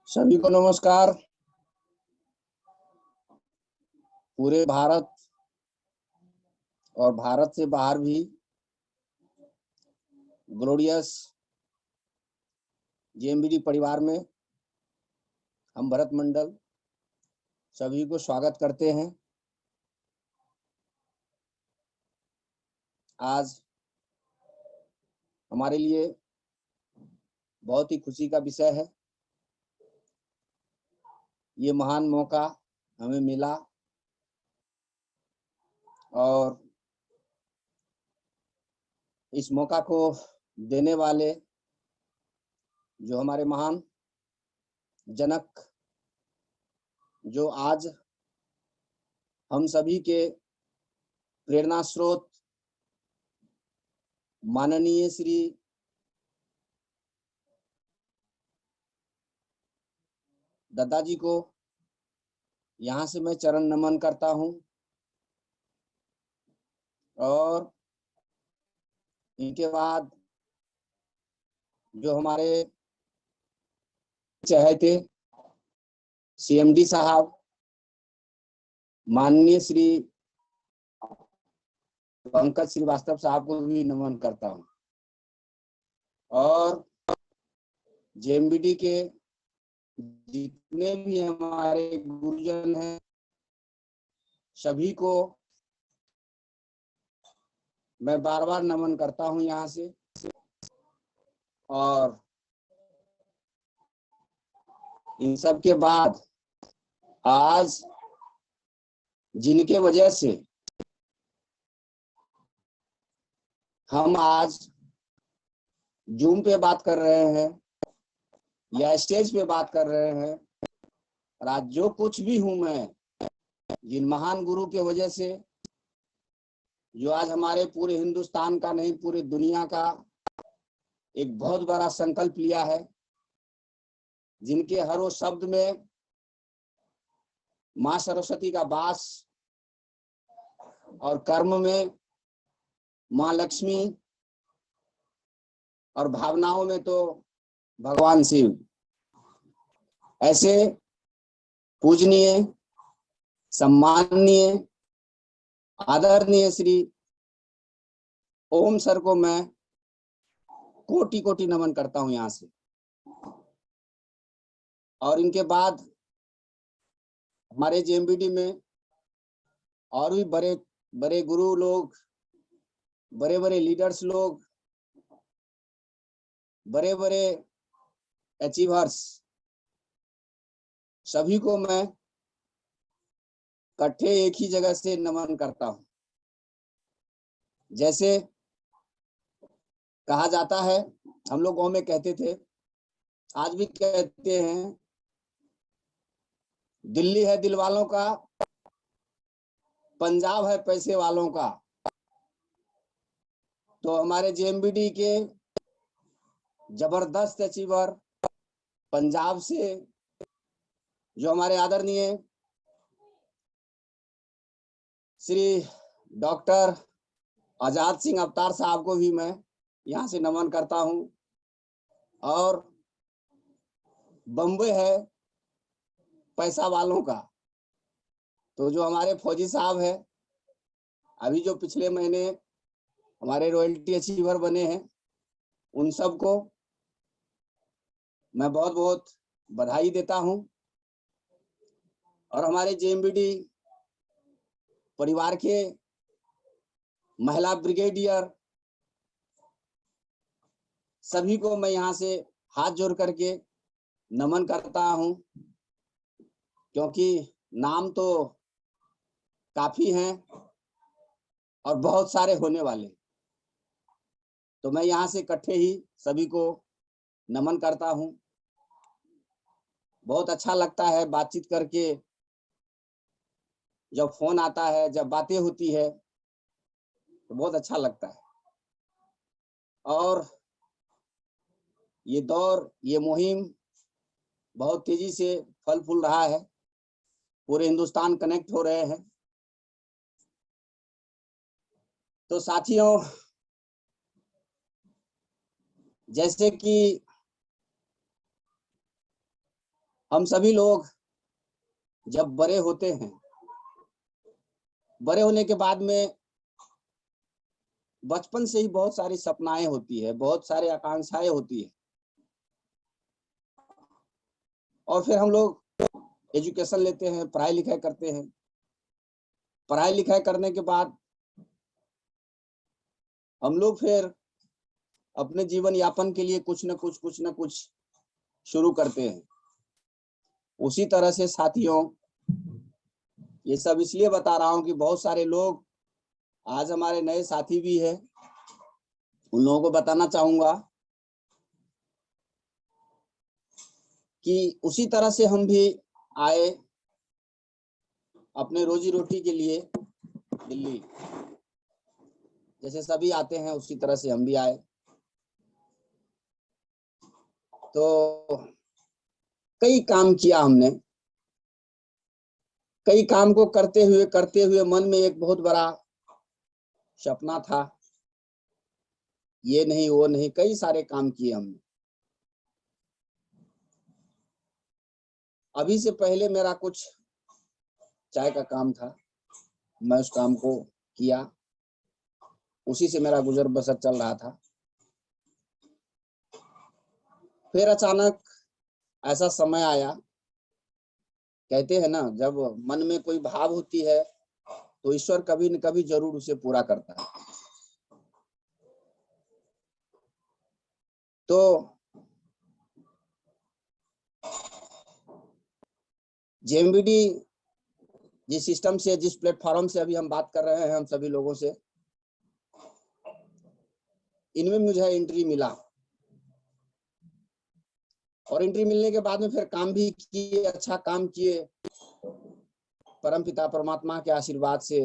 सभी को नमस्कार। पूरे भारत और भारत से बाहर भी ग्लोरियस जेएमबीडी परिवार में हम भरत मंडल सभी को स्वागत करते हैं। आज हमारे लिए बहुत ही खुशी का विषय है। ये महान मौका हमें मिला और इस मौका को देने वाले जो हमारे महान जनक, जो आज हम सभी के प्रेरणा स्रोत माननीय श्री दादाजी को यहाँ से मैं चरण नमन करता हूँ और इनके बाद जो हमारे चहेते सीएमडी साहब माननीय श्री पंकज श्रीवास्तव साहब को भी नमन करता हूँ और जेएमबीडी के जितने भी हमारे गुरुजन हैं सभी को मैं बार बार नमन करता हूँ यहाँ से। और इन सब के बाद आज जिनके वजह से हम आज जूम पे बात कर रहे हैं या स्टेज पे बात कर रहे हैं, और आज जो कुछ भी हूं मैं, जिन महान गुरु के वजह से, जो आज हमारे पूरे हिंदुस्तान का नहीं पूरे दुनिया का एक बहुत बड़ा संकल्प लिया है, जिनके हर वो शब्द में माँ सरस्वती का वास और कर्म में माँ लक्ष्मी और भावनाओं में तो भगवान शिव, ऐसे पूजनीय सम्माननीय आदरणीय श्री ओम सर को मैं कोटि कोटि नमन करता हूं यहाँ से। और इनके बाद हमारे जेएमबीडी में और भी बड़े बड़े गुरु लोग, बड़े बड़े लीडर्स लोग, बड़े बड़े अचीवर्स, सभी को मैं इकट्ठे एक ही जगह से नमन करता हूं। जैसे कहा जाता है, हम लोग गांव में कहते थे, आज भी कहते हैं, दिल्ली है दिल वालों का, पंजाब है पैसे वालों का। तो हमारे जेएमबीडी के जबरदस्त अचीवर पंजाब से जो हमारे आदरणीय श्री डॉक्टर आजाद सिंह अवतार साहब को भी मैं यहाँ से नमन करता हूँ। और बम्बई है पैसा वालों का, तो जो हमारे फौजी साहब है, अभी जो पिछले महीने हमारे रॉयल्टी अचीवर बने हैं, उन सब को मैं बहुत बहुत बधाई देता हूं। और हमारे जेएमबीडी परिवार के महिला ब्रिगेडियर सभी को मैं यहाँ से हाथ जोड़ करके नमन करता हूं, क्योंकि नाम तो काफी हैं और बहुत सारे होने वाले, तो मैं यहाँ से इकट्ठे ही सभी को नमन करता हूं। बहुत अच्छा लगता है बातचीत करके, जब फोन आता है, जब बातें होती है तो बहुत अच्छा लगता है। और ये दौर, ये मुहिम बहुत तेजी से फल फूल रहा है, पूरे हिंदुस्तान कनेक्ट हो रहे हैं। तो साथियों, जैसे कि हम सभी लोग जब बड़े होते हैं, बड़े होने के बाद में बचपन से ही बहुत सारी सपनाएं होती है, बहुत सारी आकांक्षाएं होती है, और फिर हम लोग एजुकेशन लेते हैं, पढ़ाई लिखाई करते हैं। पढ़ाई लिखाई करने के बाद हम लोग फिर अपने जीवन यापन के लिए कुछ न कुछ शुरू करते हैं। उसी तरह से साथियों, ये सब इसलिए बता रहा हूं कि बहुत सारे लोग आज हमारे नए साथी भी हैं, उन लोगों को बताना चाहूंगा कि उसी तरह से हम भी आए अपने रोजी रोटी के लिए दिल्ली, जैसे सभी आते हैं उसी तरह से हम भी आए। तो कई काम किया हमने, कई काम को करते हुए मन में एक बहुत बड़ा सपना था, ये नहीं वो नहीं, कई सारे काम किए हमने। अभी से पहले मेरा कुछ चाय का काम था, मैं उस काम को किया, उसी से मेरा गुजर बसर चल रहा था। फिर अचानक ऐसा समय आया, कहते हैं ना, जब मन में कोई भाव होती है तो ईश्वर कभी न कभी जरूर उसे पूरा करता है। तो जेएमबीडी जिस सिस्टम से, जिस प्लेटफॉर्म से अभी हम बात कर रहे हैं हम सभी लोगों से, इनमें मुझे एंट्री मिला, और एंट्री मिलने के बाद में फिर काम भी किए, अच्छा काम किए, परम पिता परमात्मा के आशीर्वाद से,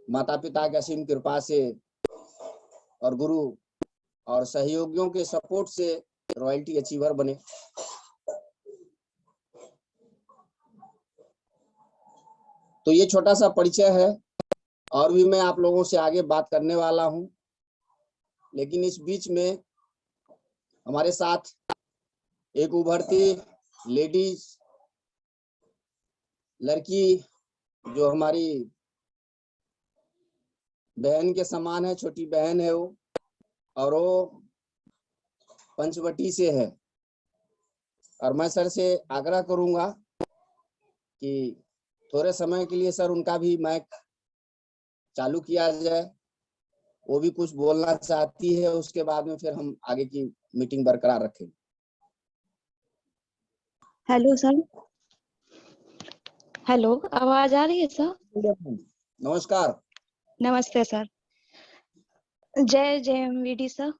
माता पिता की असीम कृपा से, और गुरु और सहयोगियों के सपोर्ट से रॉयल्टी अचीवर बने। तो ये छोटा सा परिचय है, और भी मैं आप लोगों से आगे बात करने वाला हूं, लेकिन इस बीच में हमारे साथ एक उभरती लेडीज लड़की, जो हमारी बहन के समान है, छोटी बहन है वो, और वो पंचवटी से है। और मैं सर से आग्रह करूंगा कि थोड़े समय के लिए सर उनका भी माइक चालू किया जाए, वो भी कुछ बोलना चाहती है, उसके बाद में फिर हम आगे की मीटिंग बरकरार रखेंगे। हेलो सर, हेलो, आवाज आ रही है सर? नमस्कार। नमस्ते सर। जय जेएमवीडी सर।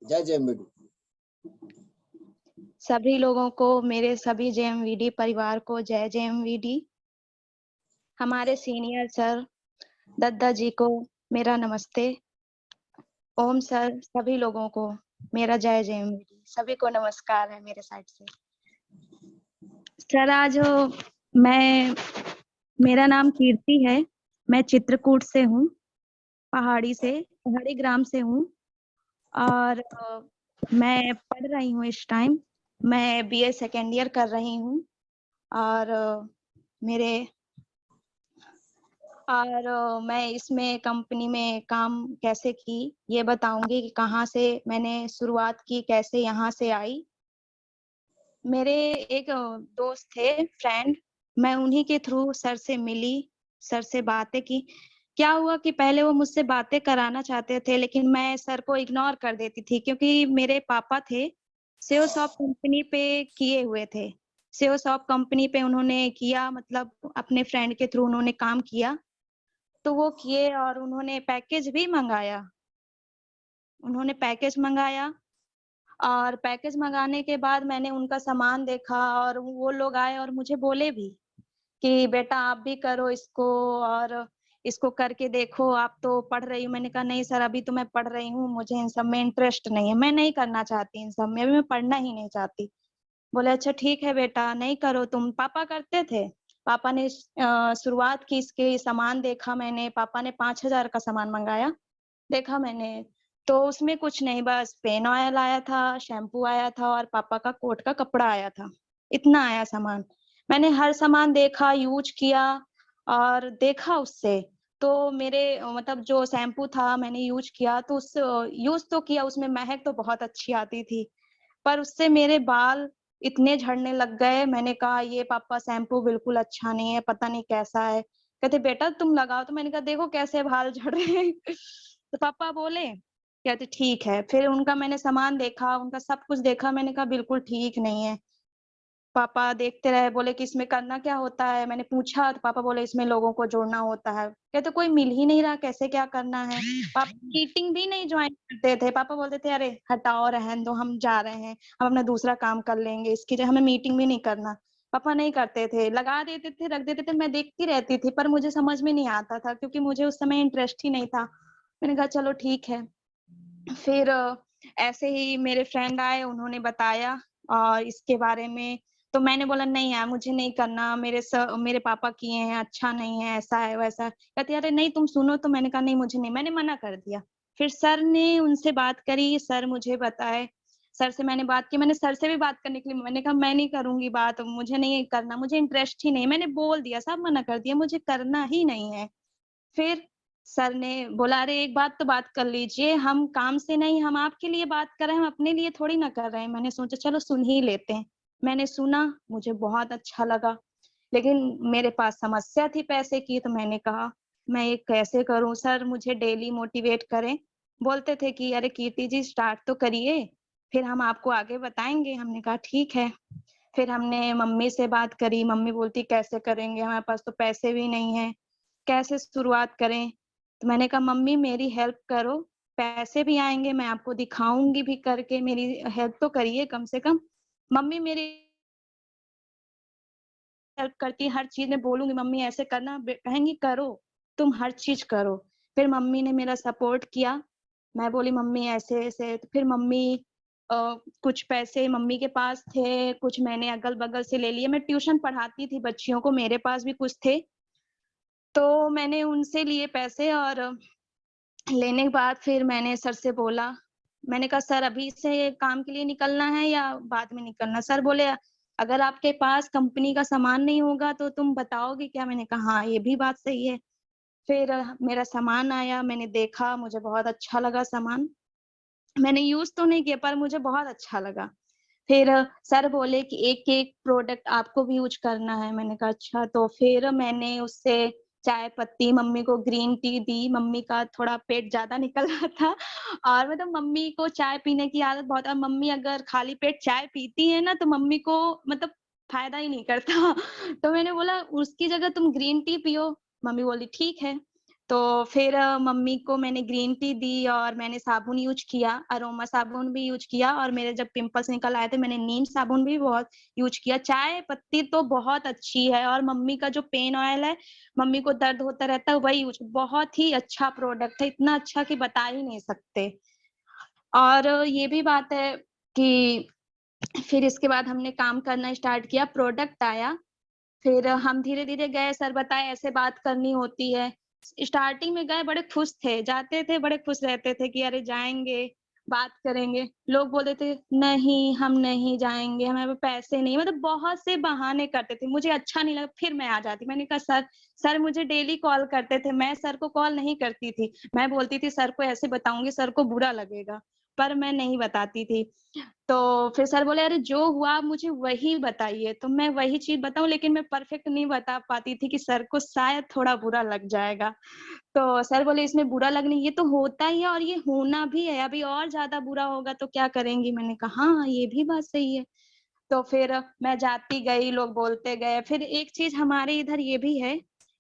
जय जेएमवीडी। सभी लोगों को, मेरे सभी जेएमवीडी परिवार को जय जेएमवीडी। हमारे सीनियर सर दद्दा जी को मेरा नमस्ते। ओम सर, सभी लोगों को मेरा जय जेएमवीडी। सभी को नमस्कार है मेरे साइड से। सर आज मेरा नाम कीर्ति है, मैं चित्रकूट से हूँ, पहाड़ी ग्राम से हूँ, और मैं पढ़ रही हूँ इस टाइम। मैं बीए सेकेंड ईयर कर रही हूँ, और मैं इसमें कंपनी में काम कैसे की ये बताऊंगी कि कहाँ से मैंने शुरुआत की, कैसे यहाँ से आई। मेरे एक दोस्त थे, फ्रेंड, मैं उन्हीं के थ्रू सर से मिली, सर से बातें की। क्या हुआ कि पहले वो मुझसे बातें कराना चाहते थे, लेकिन मैं सर को इग्नोर कर देती थी, क्योंकि मेरे पापा थे सेव शॉप कंपनी पे किए हुए थे। सेव शॉप कंपनी पे उन्होंने किया, मतलब अपने फ्रेंड के थ्रू उन्होंने काम किया, तो वो किए, और उन्होंने पैकेज भी मंगाया। और पैकेज मंगाने के बाद मैंने उनका सामान देखा, और वो लोग आए और मुझे बोले भी कि बेटा आप भी करो इसको, और इसको करके देखो, आप तो पढ़ रही हो। मैंने कहा नहीं सर, अभी तो मैं पढ़ रही हूँ, मुझे इन सब में इंटरेस्ट नहीं है, मैं नहीं करना चाहती इन सब में, अभी मैं पढ़ना ही नहीं चाहती। बोले अच्छा ठीक है बेटा, नहीं करो तुम। पापा करते थे, पापा ने शुरुआत की इसके, सामान देखा मैंने, पापा ने 5,000 का सामान मंगाया, देखा मैंने, तो उसमें कुछ नहीं, बस पेन ऑयल आया था, शैम्पू आया था और पापा का कोट का कपड़ा आया था। इतना आया सामान। मैंने हर सामान देखा, यूज़ किया और देखा उससे, तो मेरे मतलब जो शैम्पू था मैंने यूज़ किया तो उससे यूज़ तो किया, उसमें महक तो बहुत अच्छी आती थी। पर उससे मेरे बाल इतने झड़ने लग गए, मैंने कहा ये पापा शैम्पू बिल्कुल अच्छा नहीं है, पता नहीं कैसा है। कहते बेटा तुम लगाओ, तो मैंने कहा देखो कैसे बाल झड़ रहे हैं। तो पापा बोले, कहते ठीक है। फिर उनका मैंने सामान देखा, उनका सब कुछ देखा, मैंने कहा बिल्कुल ठीक नहीं है। पापा देखते रहे, बोले कि इसमें करना क्या होता है? मैंने पूछा तो पापा बोले इसमें लोगों को जोड़ना होता है। कहते कोई मिल ही नहीं रहा, कैसे क्या करना है? पापा मीटिंग भी नहीं जॉइन करते थे, पापा बोलते थे अरे हटाओ रहने दो, हम जा रहे हैं, हम अपना दूसरा काम कर लेंगे, इसकी हमें मीटिंग भी नहीं करना। पापा नहीं करते थे, लगा देते थे, रख देते थे, मैं देखती रहती थी, पर मुझे समझ में नहीं आता था क्योंकि मुझे उस समय इंटरेस्ट ही नहीं था। मैंने कहा चलो ठीक है। फिर ऐसे ही मेरे फ्रेंड आए, उन्होंने बताया और इसके बारे में, तो मैंने बोला नहीं यार मुझे नहीं करना, मेरे पापा किए हैं, अच्छा नहीं है, ऐसा है, वैसा है। कहती अरे नहीं तुम सुनो, तो मैंने कहा नहीं मुझे नहीं, मैंने मना कर दिया। फिर सर ने उनसे बात करी, सर मुझे बताए, सर से मैंने बात की, मैंने सर से भी बात करने के लिए मैंने कहा मैं नहीं करूँगी बात, मुझे नहीं करना, मुझे इंटरेस्ट ही नहीं है। मैंने बोल दिया, सब मना कर दिया, मुझे करना ही नहीं है। फिर सर ने बोला अरे एक बात तो बात कर लीजिए, हम काम से नहीं, हम आपके लिए बात कर रहे हैं, हम अपने लिए थोड़ी ना कर रहे हैं। मैंने सोचा चलो सुन ही लेते हैं। मैंने सुना, मुझे बहुत अच्छा लगा, लेकिन मेरे पास समस्या थी पैसे की, तो मैंने कहा मैं ये कैसे करूँ? सर मुझे डेली मोटिवेट करें, बोलते थे कि अरे कीर्ति जी स्टार्ट तो करिए, फिर हम आपको आगे बताएँगे। हमने कहा ठीक है। फिर हमने मम्मी से बात करी, मम्मी बोलती कैसे करेंगे, हमारे पास तो पैसे भी नहीं हैं, कैसे शुरुआत करें? तो मैंने कहा मम्मी मेरी हेल्प करो, पैसे भी आएँगे, मैं आपको दिखाऊँगी भी करके, मेरी हेल्प तो करिए कम से कम। मम्मी मेरी हेल्प करती है, हर चीज़ में बोलूँगी मम्मी ऐसे करना, कहेंगी करो, तुम हर चीज़ करो। फिर मम्मी ने मेरा सपोर्ट किया, मैं बोली मम्मी ऐसे-ऐसे, तो फिर मम्मी अ, कुछ पैसे मम्मी के पास थे, कुछ मैंने अगल-बगल से ले लिए। मैं ट्यूशन पढ़ाती थी बच्चियों को, मेरे पास भी कुछ थे, तो मैंने उनसे लिए पैसे और लेने के बाद फिर मैंने सर से बोला, मैंने कहा सर अभी से काम के लिए निकलना है या बाद में निकलना? सर बोले अगर आपके पास कंपनी का सामान नहीं होगा तो तुम बताओगे क्या? मैंने कहा हाँ, ये भी बात सही है। फिर मेरा सामान आया, मैंने देखा, मुझे बहुत अच्छा लगा सामान। मैंने यूज़ तो नहीं किया पर मुझे बहुत अच्छा लगा। फिर सर बोले कि एक-एक प्रोडक्ट आपको भी यूज़ करना है। मैंने कहा अच्छा, तो फिर मैंने उससे चाय पत्ती, मम्मी को ग्रीन टी दी, मम्मी का थोड़ा पेट ज़्यादा निकल रहा था और मतलब मम्मी को चाय पीने की आदत बहुत है और मम्मी अगर खाली पेट चाय पीती है ना, तो मम्मी को मतलब फ़ायदा ही नहीं करता। तो मैंने बोला उसकी जगह तुम ग्रीन टी पियो, मम्मी बोली ठीक है। तो फिर मम्मी को मैंने ग्रीन टी दी और मैंने साबुन यूज़ किया, अरोमा साबुन भी यूज़ किया और मेरे जब पिंपल्स निकल आए थे मैंने नीम साबुन भी बहुत यूज़ किया। चाय पत्ती तो बहुत अच्छी है और मम्मी का जो पेन ऑयल है, मम्मी को दर्द होता रहता है वही यूज़, बहुत ही अच्छा प्रोडक्ट है, इतना अच्छा कि बता ही नहीं सकते। और ये भी बात है कि फिर इसके बाद हमने काम करना स्टार्ट किया, प्रोडक्ट आया, फिर हम धीरे-धीरे गए, सर बताए ऐसे बात करनी होती है। स्टार्टिंग में गए बड़े खुश थे, जाते थे बड़े खुश रहते थे कि अरे जाएँगे, बात करेंगे। लोग बोलते थे नहीं, हम नहीं जाएँगे, हमारे पास पैसे नहीं, मतलब बहुत से बहाने करते थे। मुझे अच्छा नहीं लगा, फिर मैं आ जाती। मैंने कहा सर मुझे डेली कॉल करते थे, मैं सर को कॉल नहीं करती थी। मैं बोलती थी सर को ऐसे बताऊँगी, सर को बुरा लगेगा, पर मैं नहीं बताती थी। तो फिर सर बोले, "अरे जो हुआ आप मुझे वही बताइए।" तो मैं वही चीज़ बताऊँ लेकिन मैं परफेक्ट नहीं बता पाती थी कि सर को शायद थोड़ा बुरा लग जाएगा। तो सर बोले, "इसमें बुरा लगने ये तो होता ही है और ये होना भी है, अभी और ज़्यादा बुरा होगा तो क्या करेंगी?" मैंने कहा, "हाँ, ये भी बात सही है।" तो फिर मैं जाती गई, लोग बोलते गए। फिर एक चीज़ हमारे इधर ये भी है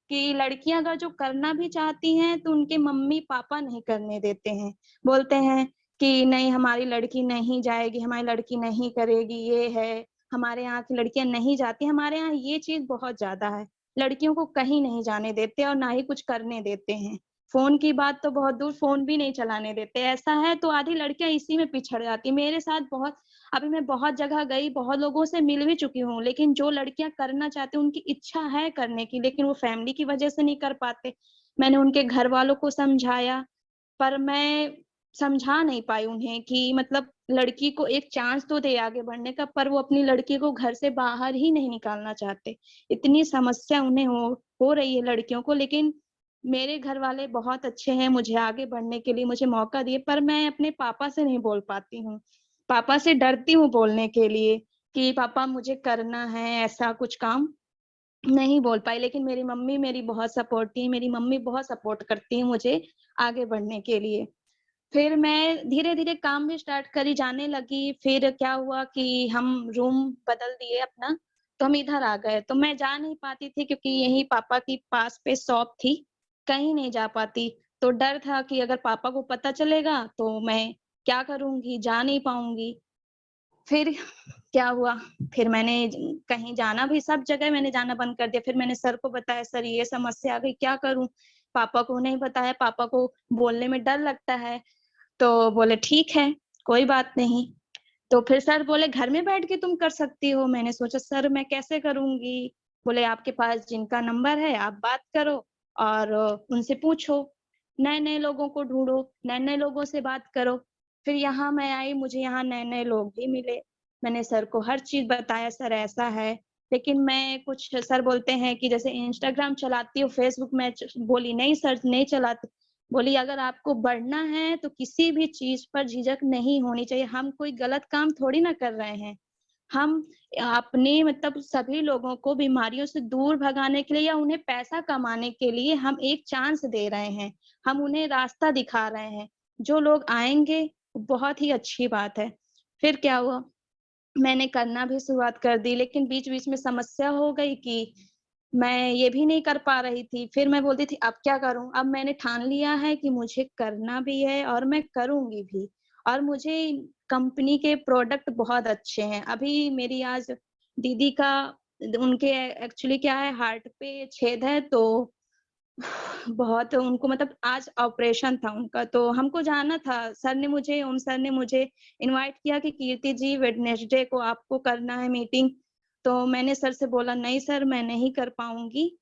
कि लड़कियाँ अगर जो करना भी चाहती हैं, तो उनके मम्मी-पापा नहीं करने देते हैं। बोलते हैं कि नहीं हमारी लड़की नहीं जाएगी, हमारी लड़की नहीं करेगी, ये है। हमारे यहाँ की लड़कियाँ नहीं जाती, हमारे यहाँ ये चीज़ बहुत ज़्यादा है। लड़कियों को कहीं नहीं जाने देते और ना ही कुछ करने देते हैं। फ़ोन की बात तो बहुत दूर, फ़ोन भी नहीं चलाने देते। ऐसा है तो आधी लड़कियाँ इसी में पिछड़ जाती हैं। मेरे साथ बहुत अभी मैं बहुत जगह गई, बहुत लोगों से मिल भी चुकी हूँ, लेकिन जो लड़कियाँ करना चाहती हैं, उनकी इच्छा है करने की, लेकिन वो फैमिली की वजह से नहीं कर पाते। मैंने उनके घरवालों को समझाया, पर मैं समझा नहीं पाई उन्हें कि मतलब लड़की को एक चांस तो दे आगे बढ़ने का, पर वो अपनी लड़की को घर से बाहर ही नहीं निकालना चाहते। इतनी समस्या उन्हें हो रही है लड़कियों को, लेकिन मेरे घर वाले बहुत अच्छे हैं, मुझे आगे बढ़ने के लिए मुझे मौका दिए, पर मैं अपने पापा से नहीं बोल पाती हूँ। पापा से डरती हूँ बोलने के लिए कि पापा मुझे करना है ऐसा कुछ काम, नहीं बोल पाई। लेकिन मेरी मम्मी मेरी बहुत सपोर्टिव है, मेरी मम्मी बहुत सपोर्ट करती है मुझे आगे बढ़ने के लिए। फिर मैं धीरे-धीरे काम भी स्टार्ट करी, जाने लगी। फिर क्या हुआ कि हम रूम बदल दिए अपना, तो हम इधर आ गए। तो मैं जा नहीं पाती थी क्योंकि यहीं पापा की पास पे शॉप थी, कहीं नहीं जा पाती। तो डर था कि अगर पापा को पता चलेगा तो मैं क्या करूँगी, जा नहीं पाऊँगी। फिर क्या हुआ, फिर मैंने कहीं जाना भी, सब जगह मैंने जाना बंद कर दिया। फिर मैंने सर को बताया, सर ये समस्या आ गई, क्या करूँ? पापा को नहीं बताया, पापा को बोलने में डर लगता है। तो बोले ठीक है, कोई बात नहीं। तो फिर सर बोले घर में बैठ के तुम कर सकती हो। मैंने सोचा सर मैं कैसे करूँगी? बोले आपके पास जिनका नंबर है आप बात करो और उनसे पूछो, नए-नए लोगों को ढूँढो, नए-नए लोगों से बात करो। फिर यहाँ मैं आई, मुझे यहाँ नए-नए लोग भी मिले। मैंने सर को हर चीज़ बताया, सर ऐसा है। लेकिन मैं कुछ, सर बोलते हैं कि जैसे इंस्टाग्राम चलाती हो, फेसबुक मैं बोली नहीं सर नहीं चलाती। बोली अगर आपको बढ़ना है तो किसी भी चीज़ पर झिझक नहीं होनी चाहिए। हम कोई गलत काम थोड़ी ना कर रहे हैं। हम अपने मतलब सभी लोगों को बीमारियों से दूर भगाने के लिए या उन्हें पैसा कमाने के लिए हम एक चांस दे रहे हैं। हम उन्हें रास्ता दिखा रहे हैं। जो लोग आएँगे बहुत ही अच्छी बात है। फिर क्या हुआ, मैंने करना भी शुरुआत कर दी, लेकिन बीच-बीच में समस्या हो गई कि मैं ये भी नहीं कर पा रही थी। फिर मैं बोलती थी अब क्या करूँ? अब मैंने ठान लिया है कि मुझे करना भी है और मैं करूँगी भी। और मुझे कंपनी के प्रोडक्ट बहुत अच्छे हैं। अभी मेरी आज दीदी का उनके एक्चुअली क्या है, हार्ट पे छेद है, तो बहुत उनको मतलब आज ऑपरेशन था उनका, तो हमको जाना था। ओम सर ने मुझे इनवाइट किया कि कीर्ति जी वेडनेसडे को आपको करना है मीटिंग। तो मैंने सर से बोला नहीं सर मैं नहीं कर पाऊँगी।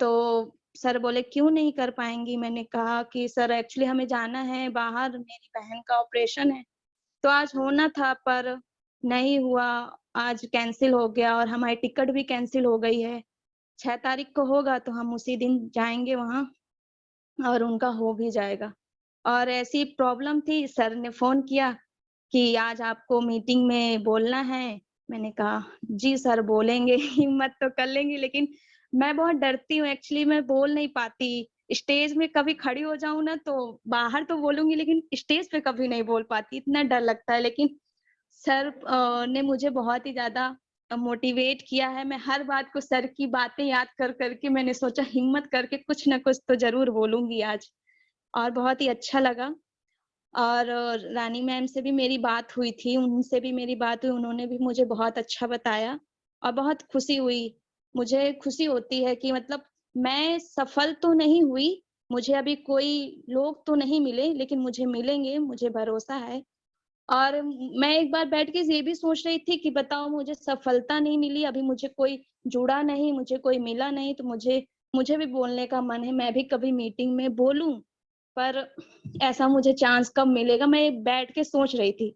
तो सर बोले क्यों नहीं कर पाएँगी? मैंने कहा कि सर एक्चुअली हमें जाना है बाहर, मेरी बहन का ऑपरेशन है। तो आज होना था पर नहीं हुआ, आज कैंसल हो गया और हमारी टिकट भी कैंसल हो गई है। 6 तारीख को होगा तो हम उसी दिन जाएँगे वहाँ और उनका हो भी जाएगा। और ऐसी प्रॉब्लम थी, सर ने फ़ोन किया कि आज आपको मीटिंग में बोलना है। मैंने कहा जी सर बोलेंगे, हिम्मत तो कर लेंगे, लेकिन मैं बहुत डरती हूँ, एक्चुअली मैं बोल नहीं पाती। स्टेज में कभी खड़ी हो जाऊँ ना तो बाहर तो बोलूँगी लेकिन स्टेज पे कभी नहीं बोल पाती, इतना डर लगता है। लेकिन सर ने मुझे बहुत ही ज़्यादा मोटिवेट किया है। मैं हर बात को सर की बातें याद कर के मैंने सोचा हिम्मत करके कुछ न कुछ तो ज़रूर बोलूँगी आज, और बहुत ही अच्छा लगा। और रानी मैम से भी मेरी बात हुई थी, उनसे भी मेरी बात हुई, उन्होंने भी मुझे बहुत अच्छा बताया और बहुत खुशी हुई। मुझे खुशी होती है कि मतलब मैं सफल तो नहीं हुई, मुझे अभी कोई लोग तो नहीं मिले, लेकिन मुझे मिलेंगे, मुझे भरोसा है। और मैं एक बार बैठ के ये भी सोच रही थी कि बताओ मुझे सफलता नहीं मिली, अभी मुझे कोई जुड़ा नहीं, मुझे कोई मिला नहीं, तो मुझे मुझे भी बोलने का मन है, मैं भी कभी मीटिंग में बोलूँ, पर ऐसा मुझे चांस कब मिलेगा, मैं बैठ के सोच रही थी।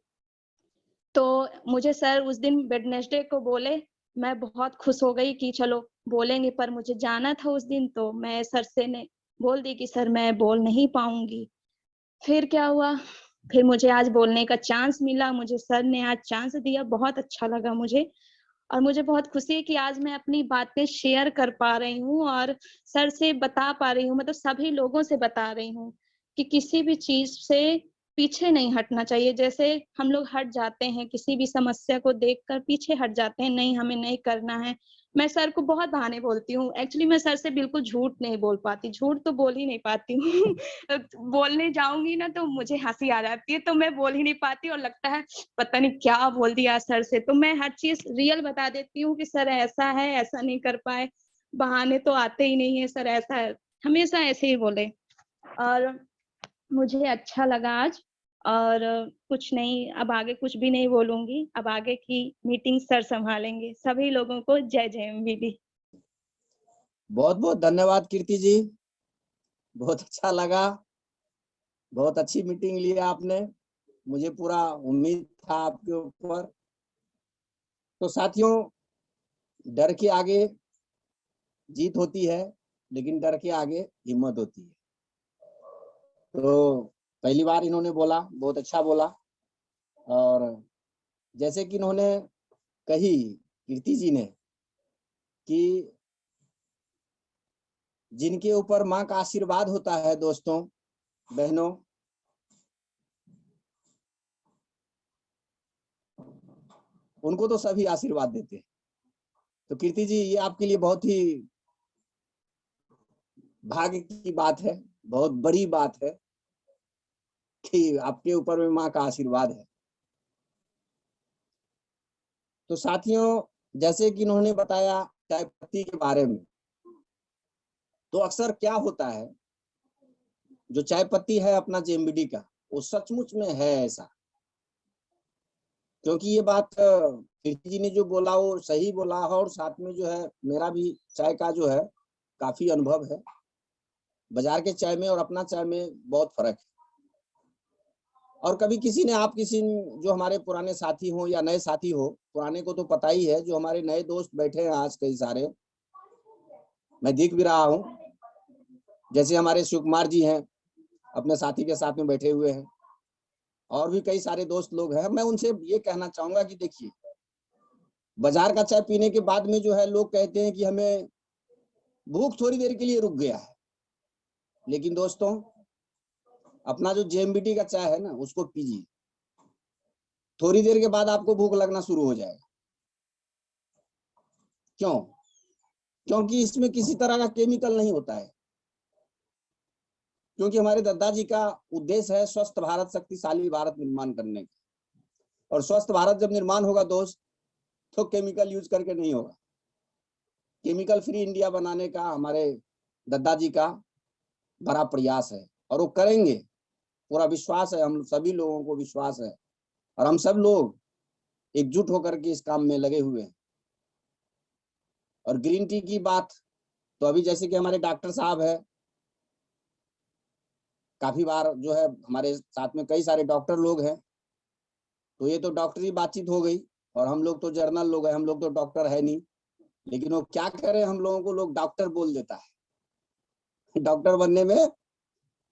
तो मुझे सर उस दिन वेडनेसडे को बोले, मैं बहुत खुश हो गई कि चलो बोलेंगे, पर मुझे जाना था उस दिन तो मैं सर से ने बोल दी कि सर मैं बोल नहीं पाऊँगी। फिर क्या हुआ, फिर मुझे आज बोलने का चांस मिला, मुझे सर ने आज चांस दिया, बहुत अच्छा लगा मुझे। और मुझे बहुत खुशी है कि आज मैं अपनी बातें शेयर कर पा रही हूँ और सर से बता पा रही हूँ, मतलब सभी लोगों से बता रही हूँ कि किसी भी चीज़ से पीछे नहीं हटना चाहिए। जैसे हम लोग हट जाते हैं, किसी भी समस्या को देखकर पीछे हट जाते हैं, नहीं हमें नहीं करना है। मैं सर को बहुत बहाने बोलती हूँ, एक्चुअली मैं सर से बिल्कुल झूठ नहीं बोल पाती, झूठ तो बोल ही नहीं पाती हूँ। बोलने जाऊँगी ना तो मुझे हँसी आ जाती है, तो मैं बोल ही नहीं पाती और लगता है पता नहीं क्या बोल दिया सर से। तो मैं हर चीज़ रियल बता देती हूँ कि सर ऐसा है, ऐसा नहीं कर पाए, बहाने तो आते ही नहीं है, सर ऐसा है। हमेशा ऐसे ही बोले और मुझे अच्छा लगा आज। और कुछ नहीं, अब आगे कुछ भी नहीं बोलूँगी, अब आगे की मीटिंग सर सँभालेंगे। सभी लोगों को जय जय एमवीबी। बहुत बहुत धन्यवाद कीर्ति जी, बहुत अच्छा लगा। बहुत अच्छी मीटिंग ली आपने, मुझे पूरा उम्मीद था आपके ऊपर। तो साथियों, डर के आगे जीत होती है, लेकिन डर के आगे हिम्मत होती है। तो पहली बार इन्होंने बोला, बहुत अच्छा बोला। और जैसे कि इन्होंने कही, कीर्ति जी ने, कि जिनके ऊपर माँ का आशीर्वाद होता है दोस्तों, बहनों, उनको तो सभी आशीर्वाद देते हैं। तो कीर्ति जी, ये आपके लिए बहुत ही भाग्य की बात है, बहुत बड़ी बात है कि आपके ऊपर में माँ का आशीर्वाद है। तो साथियों, जैसे कि इन्होंने बताया चाय पत्ती के बारे में, तो अक्सर क्या होता है, जो चाय पत्ती है अपना जेएमबीडी का, वो सचमुच में है ऐसा। क्योंकि ये बात कीर्ति जी ने जो बोला वो सही बोला है, और साथ में जो है मेरा भी चाय का जो है काफी अनुभव है। बाजार के चाय में और अपना चाय में बहुत फर्क है। और कभी किसी जो हमारे पुराने साथी हो या नए साथी हो, पुराने को तो पता ही है, जो हमारे नए दोस्त बैठे हैं आज कई सारे, मैं देख भी रहा हूँ, जैसे हमारे शिव कुमार जी हैं, अपने साथी के साथ में बैठे हुए हैं, और भी कई सारे दोस्त लोग हैं। मैं उनसे ये कहना चाहूंगा कि देखिए, बाजार का चाय पीने के बाद में जो है लोग कहते हैं कि हमें भूख थोड़ी देर के लिए रुक गया है, लेकिन दोस्तों अपना जो जेएमबीटी का चाय है ना, उसको पीजिए, थोड़ी देर के बाद आपको भूख लगना शुरू हो जाएगा। क्यों? क्योंकि इसमें किसी तरह का केमिकल नहीं होता है। क्योंकि हमारे दादाजी का उद्देश्य है स्वस्थ भारत, शक्तिशाली भारत निर्माण करने का। और स्वस्थ भारत जब निर्माण होगा दोस्त, तो केमिकल यूज करके नहीं होगा। केमिकल फ्री इंडिया बनाने का हमारे दादाजी का बड़ा प्रयास है, और वो करेंगे, पूरा विश्वास है, हम सभी लोगों को विश्वास है, और हम सब लोग एकजुट होकर के इस काम में लगे हुए हैं। और ग्रीन टी की बात, तो अभी जैसे कि हमारे डॉक्टर साहब है, काफी बार जो है हमारे साथ में कई सारे डॉक्टर लोग हैं, तो ये तो डॉक्टरी बातचीत हो गई, और हम लोग तो जर्नल लोग हैं, हम लोग तो डॉक्टर है नहीं, लेकिन वो क्या करें, हम लोगों को लोग डॉक्टर बोल देता है। डॉक्टर बनने में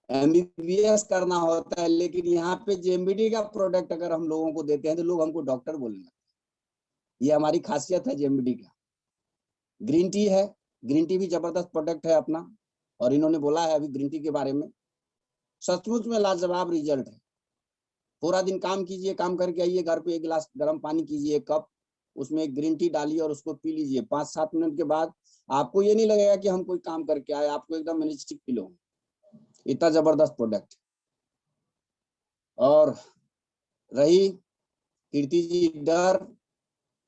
एमबीबीएस करना होता है, लेकिन यहाँ पे जेएमबीडी का प्रोडक्ट अगर हम लोगों को देते हैं तो लोग हमको डॉक्टर बोलना, ये हमारी खासियत है जेएमबीडी का। ग्रीन टी है, ग्रीन टी भी जबरदस्त प्रोडक्ट है अपना, और इन्होंने बोला है अभी ग्रीन टी के बारे में, सचमुच में लाजवाब रिजल्ट है। पूरा दिन काम कीजिए, काम करके आइए घर पे, एक गिलास गर्म पानी कीजिए, एक कप, उसमें एक ग्रीन टी डालिए और उसको पी लीजिए। 5-7 मिनट के बाद आपको ये नहीं लगेगा कि हम कोई काम करके आए, आपको एकदम एनर्जेटिक फील होगा। इतना जबरदस्त प्रोडक्ट। और रही कीर्ति जी डर,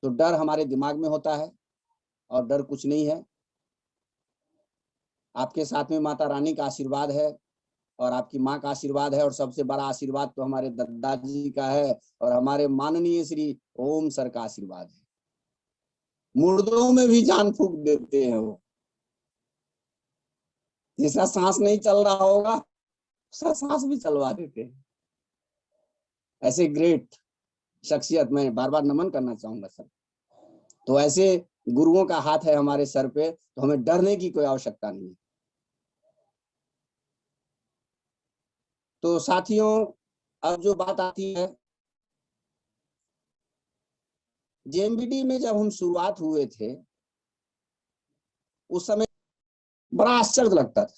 तो डर हमारे दिमाग में होता है, और डर कुछ नहीं है। आपके साथ में माता रानी का आशीर्वाद है, और आपकी माँ का आशीर्वाद है, और सबसे बड़ा आशीर्वाद तो हमारे दादाजी का है, और हमारे माननीय श्री ओम सर का आशीर्वाद है। मुर्दों में भी जान फूंक देते हैं वो, जिसका सांस नहीं चल रहा होगा उसका सांस भी चलवा देते हैं। ऐसे ग्रेट शख्सियत, मैं बार बार नमन करना चाहूंगा सर। तो ऐसे गुरुओं का हाथ है हमारे सर पे, तो हमें डरने की कोई आवश्यकता नहीं है। तो साथियों, अब जो बात आती है, जेएमबीडी में जब हम शुरुआत हुए थे, उस समय बड़ा आश्चर्य लगता था।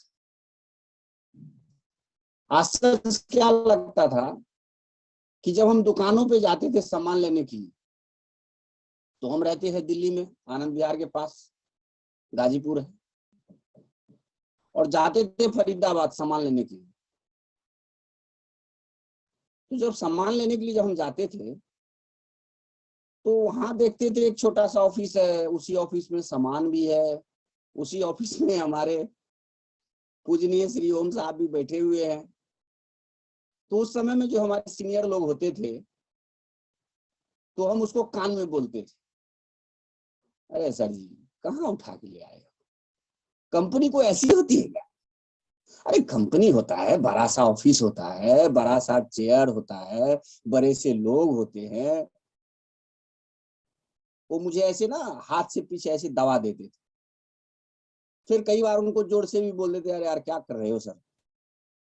आश्चर्य क्या लगता था कि जब हम दुकानों पे जाते थे सामान लेने के लिए, तो हम रहते हैं दिल्ली में, आनंद विहार के पास गाजीपुर है, और जाते थे फरीदाबाद सामान लेने के लिए। तो जब सामान लेने के लिए जब हम जाते थे, तो वहां देखते थे एक छोटा सा ऑफिस है, उसी ऑफिस में सामान भी है, उसी ऑफिस में हमारे पूजनीय श्री ओम साहब भी बैठे हुए हैं। तो उस समय में जो हमारे सीनियर लोग होते थे, तो हम उसको कान में बोलते थे, अरे सर जी कहाँ उठा के ले आए, कंपनी को ऐसी होती है क्या? अरे कंपनी होता है, बड़ा सा ऑफिस होता है, बड़ा सा चेयर होता है, बड़े से लोग होते हैं। वो मुझे ऐसे ना हाथ से पीछे ऐसे दबा देते थे। फिर कई बार उनको जोर से भी बोल देते, अरे यार क्या कर रहे हो सर,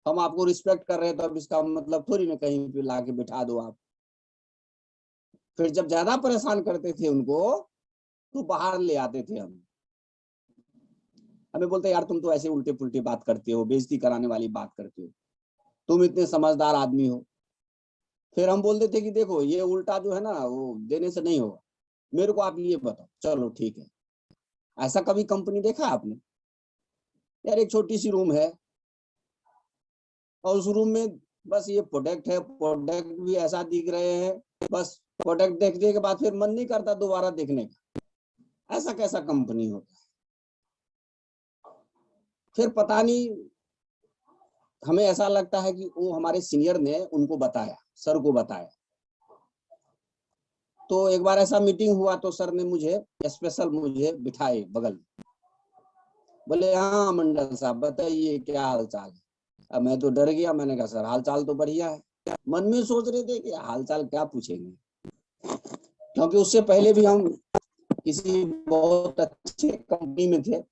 हम आपको रिस्पेक्ट कर रहे हैं, तो अब इसका मतलब थोड़ी ना कहीं पे लाके बिठा दो आप। फिर जब ज्यादा परेशान करते थे उनको, तो बाहर ले आते थे हम। हमें बोलते यार तुम तो ऐसे उल्टे पुल्टे बात करते हो, बेइज्जती कराने वाली बात करते हो, तुम इतने समझदार आदमी हो। फिर हम बोलते थे कि देखो ये उल्टा जो है ना वो देने से नहीं होगा, मेरे को आप ये बताओ। चलो ठीक है। ऐसा कभी कंपनी देखा आपने? यार एक छोटी सी रूम है, और उस रूम में बस ये प्रोडक्ट है, प्रोडक्ट भी ऐसा दिख रहे हैं, बस प्रोडक्ट देखने के बाद फिर मन नहीं करता दोबारा देखने का। ऐसा कैसा कंपनी होता है? फिर पता नहीं, हमें ऐसा लगता है कि वो हमारे सीनियर ने उनको बताया, सर को बताया। तो एक बार ऐसा मीटिंग हुआ, तो सर ने मुझे स्पेशल मुझे बिठाए बगल में। बोले हाँ मंडल साहब बताइए क्या हाल चाल है। अब मैं तो डर गया, मैंने कहा सर हाल चाल तो बढ़िया है। मन में सोच रहे थे कि हाल चाल क्या पूछेंगे, क्योंकि उससे पहले भी हम किसी बहुत अच्छे कंपनी में थे,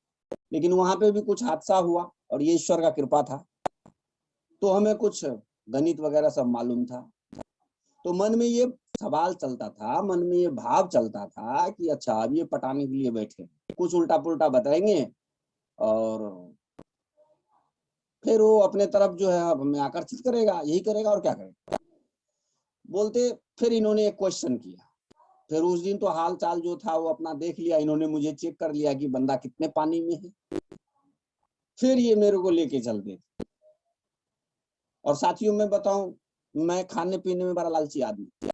लेकिन वहां पे भी कुछ हादसा हुआ, और ये ईश्वर का कृपा था। तो हमें कुछ गणित वगैरह सब मालूम था। तो मन में ये सवाल चलता था, मन में ये भाव चलता था कि अच्छा अब ये पटाने के लिए बैठे, कुछ उल्टा पुल्टा बताएंगे, और फिर वो अपने तरफ जो है हमें आकर्षित करेगा, यही करेगा और क्या करेगा। बोलते फिर इन्होंने एक क्वेश्चन किया। फिर उस दिन तो हाल चाल जो था वो अपना देख लिया इन्होंने, मुझे चेक कर लिया कि बंदा कितने पानी में है। फिर ये मेरे को लेके चल दे। और साथियों में बताऊं, मैं खाने पीने में बड़ा लालची आदमी,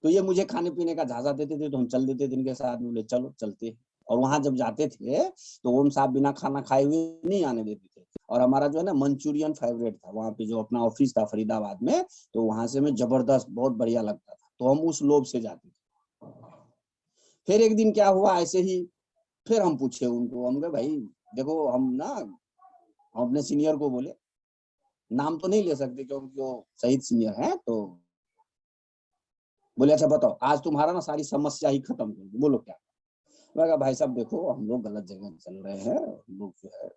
तो ये मुझे खाने पीने का झांसा देते थे, तो हम चल देते थे इनके साथ, बोले चलो चलते। और वहां जब जाते थे तो ओम साहब बिना खाना खाए हुए नहीं आने देते थे। और हमारा जो है ना मंचूरियन फेवरेट था वहां पे, जो अपना ऑफिस था फरीदाबाद में, तो वहां से हमें जबरदस्त बहुत बढ़िया लगता था, तो हम उस लोभ से जाते थे। फिर एक दिन क्या हुआ ऐसे ही, फिर हम पूछे उनको, हम कहे भाई देखो हम ना, हम अपने सीनियर को बोले, नाम तो नहीं ले सकते क्योंकि वो शहीद सीनियर है, तो बोले अच्छा बताओ आज तुम्हारा ना सारी समस्या ही खत्म कर, बोलो क्या। मैं कहा भाई साहब देखो हम लोग गलत जगह चल रहे हैं, हम लोग जो है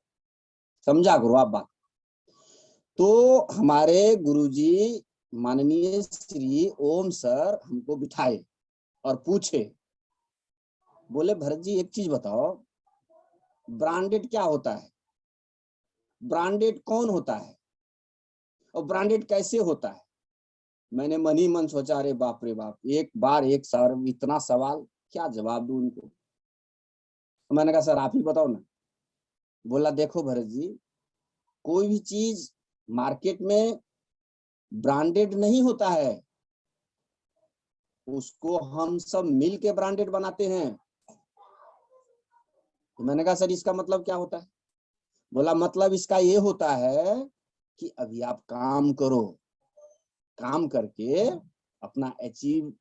समझा करो आप बात। तो हमारे गुरुजी माननीय श्री ओम सर हमको बिठाए और पूछे, बोले भरत जी एक चीज बताओ, ब्रांडेड क्या होता है, ब्रांडेड कौन होता है, और ब्रांडेड कैसे होता है। मैंने मन ही मन सोचा अरे बाप रे बाप, एक बार एक सर इतना सवाल, क्या जवाब दूं उनको। तो मैंने कहा सर आप ही बताओ ना। बोला देखो भरत जी, कोई भी चीज मार्केट में ब्रांडेड नहीं होता है, उसको हम सब मिल के ब्रांडेड बनाते हैं। तो मैंने कहा सर इसका मतलब क्या होता है। बोला मतलब इसका ये होता है कि अभी आप काम करो, काम करके अपना अचीव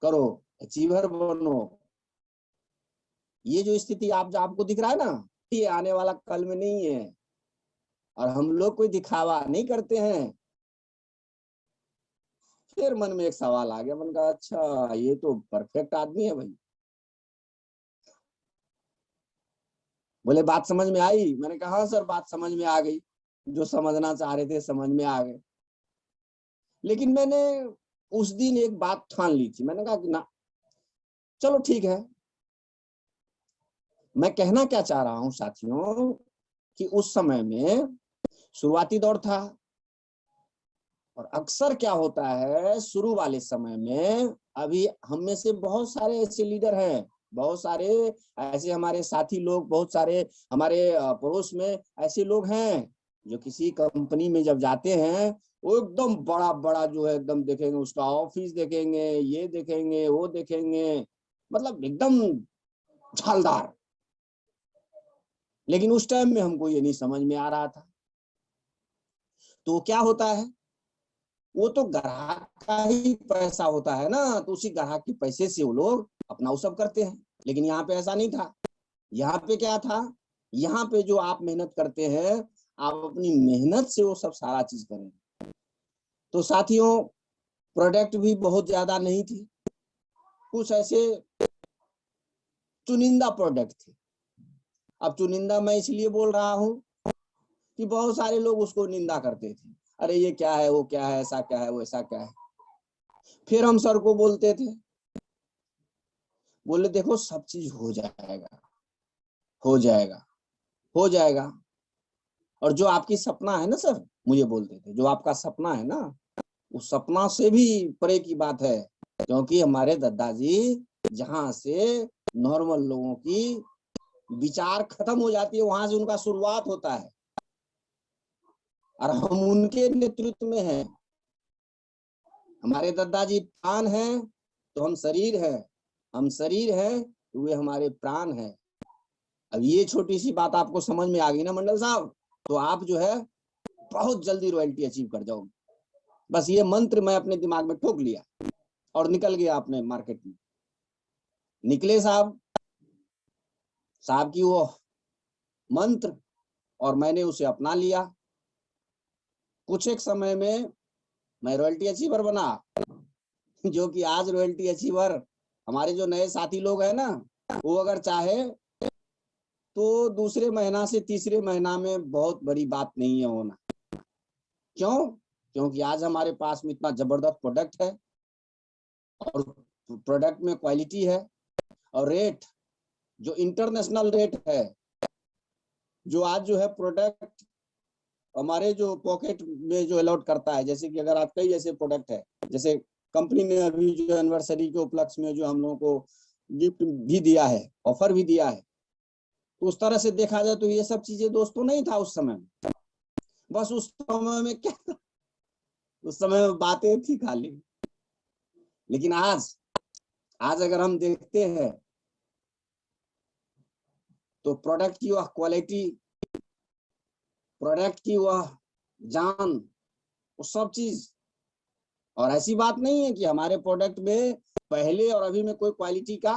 करो, अचीवर बनो। ये जो स्थिति आप आपको दिख रहा है ना, ये आने वाला कल में नहीं है, और हम लोग कोई दिखावा नहीं करते हैं। फिर मन में एक सवाल आ गया, मन का अच्छा ये तो परफेक्ट आदमी है भाई। बोले बात समझ में आई। मैंने कहा हाँ सर बात समझ में आ गई, जो समझना चाह रहे थे समझ में आ गए। लेकिन मैंने उस दिन एक बात ठान ली थी, मैंने कहा कि ना चलो ठीक है। मैं कहना क्या चाह रहा हूं साथियों, कि उस समय में शुरुआती दौर था, और अक्सर क्या होता है शुरू वाले समय में, अभी हम में से बहुत सारे ऐसे लीडर हैं, बहुत सारे ऐसे हमारे साथी लोग, बहुत सारे हमारे पड़ोस में ऐसे लोग हैं जो किसी कंपनी में जब जाते हैं, वो एकदम बड़ा बड़ा जो है एकदम देखेंगे, उसका ऑफिस देखेंगे, ये देखेंगे वो देखेंगे, मतलब एकदम झालदार। लेकिन उस टाइम में हमको ये नहीं समझ में आ रहा था। तो क्या होता है, वो तो ग्राहक का ही पैसा होता है ना, तो उसी ग्राहक के पैसे से वो लोग अपना वो सब करते हैं। लेकिन यहाँ पे ऐसा नहीं था। यहाँ पे क्या था, यहाँ पे जो आप मेहनत करते हैं, आप अपनी मेहनत से वो सब सारा चीज करें। तो साथियों, प्रोडक्ट भी बहुत ज्यादा नहीं थी, कुछ ऐसे चुनिंदा प्रोडक्ट थे। अब चुनिंदा मैं इसलिए बोल रहा हूँ कि बहुत सारे लोग उसको निंदा करते थे, अरे ये क्या है, वो क्या है, ऐसा क्या है, वो ऐसा क्या है। फिर हम सर को बोलते थे, बोले देखो सब चीज हो जाएगा, हो जाएगा, हो जाएगा। और जो आपकी सपना है ना सर, मुझे बोलते थे, जो आपका सपना है ना, उस सपना से भी परे की बात है। क्योंकि हमारे दादाजी जहां से नॉर्मल लोगों की विचार खत्म हो जाती है, वहां से उनका शुरुआत होता है, और हम उनके नेतृत्व में हैं। हमारे दादाजी प्राण हैं तो हम शरीर हैं, हम शरीर हैं तो वे हमारे प्राण हैं। अब ये छोटी सी बात आपको समझ में आ गई ना मंडल साहब, तो आप जो है बहुत जल्दी रॉयल्टी अचीव कर जाओगे। बस ये मंत्र मैं अपने दिमाग में ठोक लिया और निकल गया अपने मार्केट में। निकले साहब, साहब की वो मंत्र, और मैंने उसे अपना लिया। कुछ एक समय में मैं रॉयल्टी अचीवर बना, जो कि आज रॉयल्टी अचीवर हमारे जो नए साथी लोग हैं ना, वो अगर चाहे तो दूसरे महीना से तीसरे महीना में बहुत बड़ी बात नहीं है होना। क्यों? क्योंकि आज हमारे पास में इतना जबरदस्त प्रोडक्ट है, और प्रोडक्ट में क्वालिटी है, और रेट जो इंटरनेशनल रेट है, जो आज जो है प्रोडक्ट हमारे जो पॉकेट में जो अलॉट करता है। जैसे कि अगर आप कई ऐसे प्रोडक्ट है, जैसे कंपनी ने अभी जो एनिवर्सरी के उपलक्ष्य में जो हम लोगों को गिफ्ट भी दिया है, ऑफर भी दिया है, तो उस तरह से देखा जाए तो ये सब चीजें दोस्तों नहीं था उस समय में। बस उस समय में क्या था, उस समय में बातें थी खाली। लेकिन आज अगर हम देखते हैं तो प्रोडक्ट की वह क्वालिटी, प्रोडक्ट की वह जान, वो सब चीज। और ऐसी बात नहीं है कि हमारे प्रोडक्ट में पहले और अभी में कोई क्वालिटी का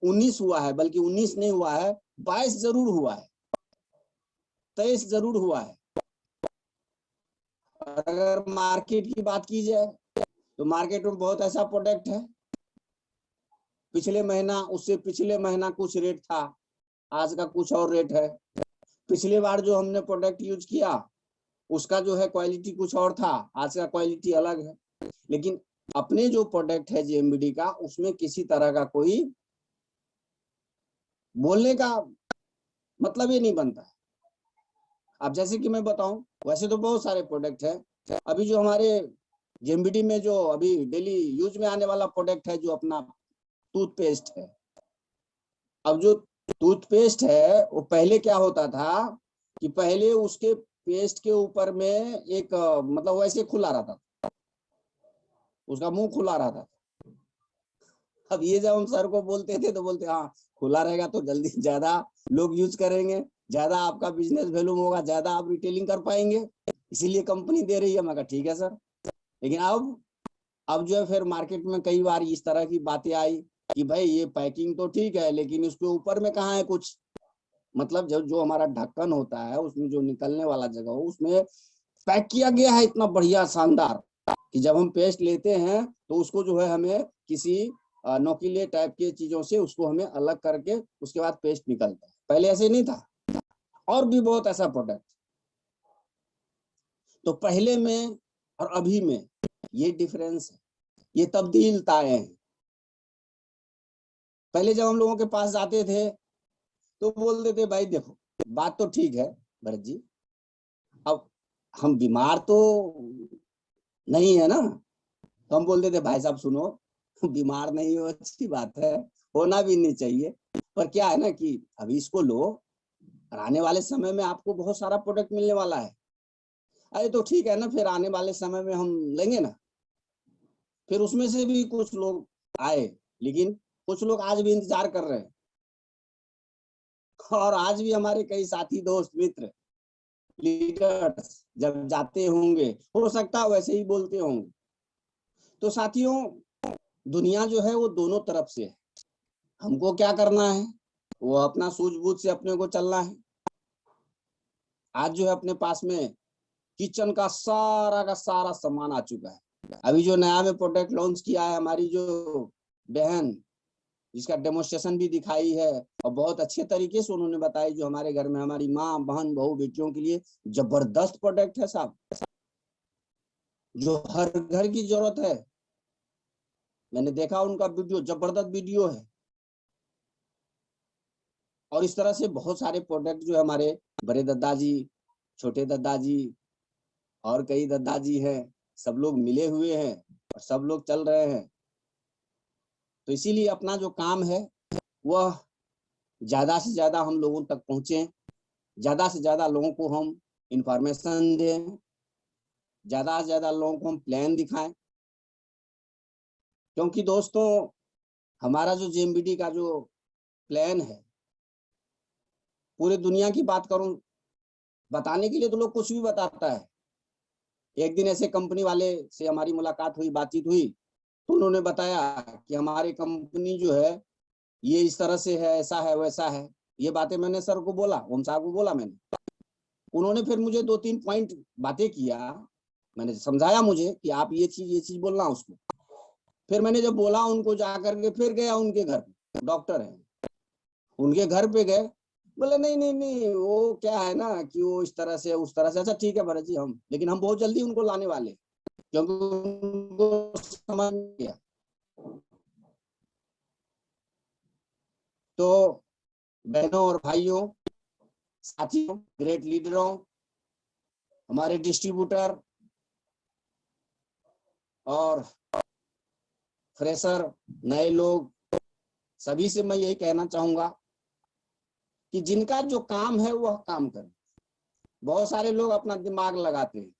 19 हुआ है, बल्कि 19 नहीं हुआ है, 22 जरूर हुआ है, 23 जरूर हुआ है। और अगर मार्केट की बात की जाए तो मार्केट में बहुत ऐसा प्रोडक्ट है, पिछले महीना उससे पिछले महीना कुछ रेट था, आज का कुछ और रेट है। पिछले बार जो हमने प्रोडक्ट यूज किया उसका जो है क्वालिटी कुछ और था, आज का क्वालिटी अलग है। लेकिन अपने जो प्रोडक्ट है जेएमबीडी का, उसमें किसी तरह का कोई बोलने का मतलब ये नहीं बनता है। अब जैसे कि मैं बताऊं, वैसे तो बहुत सारे प्रोडक्ट है। अभी जो हमारे जेएमबीडी में जो अभी डेली यूज में आने वाला प्रोडक्ट है, जो अपना टूथपेस्ट है। अब जो टूथपेस्ट है वो पहले क्या होता था कि पहले उसके पेस्ट के ऊपर में एक मतलब वैसे खुला रहता था, उसका मुंह खुला रहता था। अब ये जब हम सर को बोलते थे तो बोलते हाँ खुला रहेगा तो जल्दी ज्यादा लोग यूज करेंगे, ज्यादा आपका बिजनेस वैल्यूम होगा, ज्यादा आप रिटेलिंग कर पाएंगे, इसीलिए कंपनी दे रही है। मैं कहा ठीक है सर। लेकिन अब जो है फिर मार्केट में कई बार इस तरह की बातें आई कि भाई ये पैकिंग तो ठीक है, लेकिन उसके ऊपर में कहाँ है कुछ, मतलब जो हमारा ढक्कन होता है उसमें जो निकलने वाला जगह हो, उसमें पैक किया गया है इतना बढ़िया शानदार कि जब हम पेस्ट लेते हैं तो उसको जो है हमें किसी नोकीले टाइप के चीजों से उसको हमें अलग करके उसके बाद पेस्ट निकलता है। पहले ऐसे नहीं था। और भी बहुत ऐसा प्रोडक्ट। तो पहले में और अभी में ये डिफरेंस है, ये तब्दीलताएं हैं। पहले जब हम लोगों के पास जाते थे तो बोलते थे भाई देखो बात तो ठीक है भरत जी, अब हम बीमार तो नहीं है ना। तो हम बोलते थे भाई साहब सुनो, बीमार नहीं हो अच्छी बात है, होना भी नहीं चाहिए, पर क्या है ना कि अभी इसको लो और आने वाले समय में आपको बहुत सारा प्रोडक्ट मिलने वाला है। अरे तो ठीक है ना, फिर आने वाले समय में हम लेंगे ना। फिर उसमें से भी कुछ लोग आए, लेकिन कुछ लोग आज भी इंतजार कर रहे हैं। और आज भी हमारे कई साथी दोस्त मित्र लीडर्स जब जाते होंगे, हो सकता है वैसे ही बोलते होंगे। तो साथियों, दुनिया जो है वो दोनों तरफ से है। हमको क्या करना है, वो अपना सूझबूझ से अपने को चलना है। आज जो है अपने पास में किचन का सारा सामान आ चुका है। अभी जो नया में प्रोडक्ट लॉन्च किया है हमारी जो बहन, जिसका डेमोन्स्ट्रेशन भी दिखाई है और बहुत अच्छे तरीके से उन्होंने बताया, जो हमारे घर में हमारी माँ, बहन, बहू, बेटियों के लिए जबरदस्त प्रोडक्ट है साहब, जो हर घर की जरूरत है। मैंने देखा उनका वीडियो, जबरदस्त वीडियो है। और इस तरह से बहुत सारे प्रोडक्ट जो हमारे बड़े दादाजी, छोटे दादाजी और कई दादाजी हैं, सब लोग मिले हुए हैं और सब लोग चल रहे हैं। तो इसीलिए अपना जो काम है वह ज्यादा से ज्यादा हम लोगों तक पहुंचे, ज्यादा से ज्यादा लोगों को हम इंफॉर्मेशन दें, ज्यादा से ज्यादा लोगों को हम प्लान दिखाएं। क्योंकि दोस्तों हमारा जो जेएमबीडी का जो प्लान है, पूरी दुनिया की बात करूं, बताने के लिए तो लोग कुछ भी बताता है। एक दिन ऐसे कंपनी वाले से हमारी मुलाकात हुई, बातचीत हुई, तो उन्होंने बताया कि हमारी कंपनी जो है ये इस तरह से है, ऐसा है, वैसा है। ये बातें मैंने सर को बोला, ओम साहब को बोला मैंने। उन्होंने फिर मुझे 2-3 पॉइंट बातें किया, मैंने समझाया मुझे कि आप ये चीज बोलना उसको। फिर मैंने जब बोला उनको, जाकर के फिर गया उनके घर, डॉक्टर है, उनके घर पे गए, बोले नहीं नहीं नहीं, वो क्या है ना कि वो इस तरह से उस तरह से। अच्छा ठीक है भरत जी, लेकिन हम बहुत जल्दी उनको लाने वाले, क्योंकि उनको समझ गया। तो बहनों और भाइयों, साथियों, ग्रेट लीडरों, हमारे डिस्ट्रीब्यूटर और फ्रेशर, नए लोग, सभी से मैं यही कहना चाहूंगा कि जिनका जो काम है वह काम करें। बहुत सारे लोग अपना दिमाग लगाते हैं,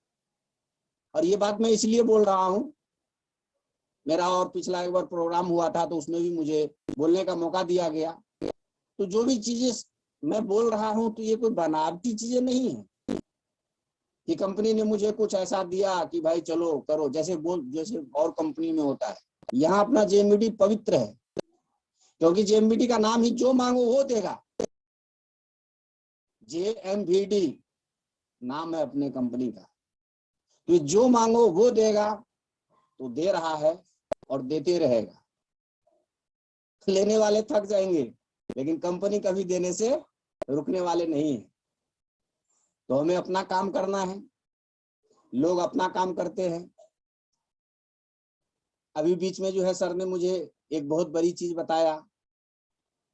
और ये बात मैं इसलिए बोल रहा हूं, मेरा और पिछला एक बार प्रोग्राम हुआ था तो उसमें भी मुझे बोलने का मौका दिया गया। तो जो भी चीजें मैं बोल रहा हूं तो ये कोई बनावटी चीजें नहीं है कि कंपनी ने मुझे कुछ ऐसा दिया कि भाई चलो करो, जैसे और कंपनी में होता है। यहाँ अपना जेएमबीडी पवित्र है, क्योंकि जेएमबीडी का नाम ही जो मांगो वो देगा। जेएमबीडी नाम है अपने कंपनी का, तो जो मांगो वो देगा, तो दे रहा है और देते रहेगा। लेने वाले थक जाएंगे, लेकिन कंपनी कभी देने से रुकने वाले नहीं है। तो हमें अपना काम करना है, लोग अपना काम करते हैं। अभी बीच में जो है सर ने मुझे एक बहुत बड़ी चीज बताया,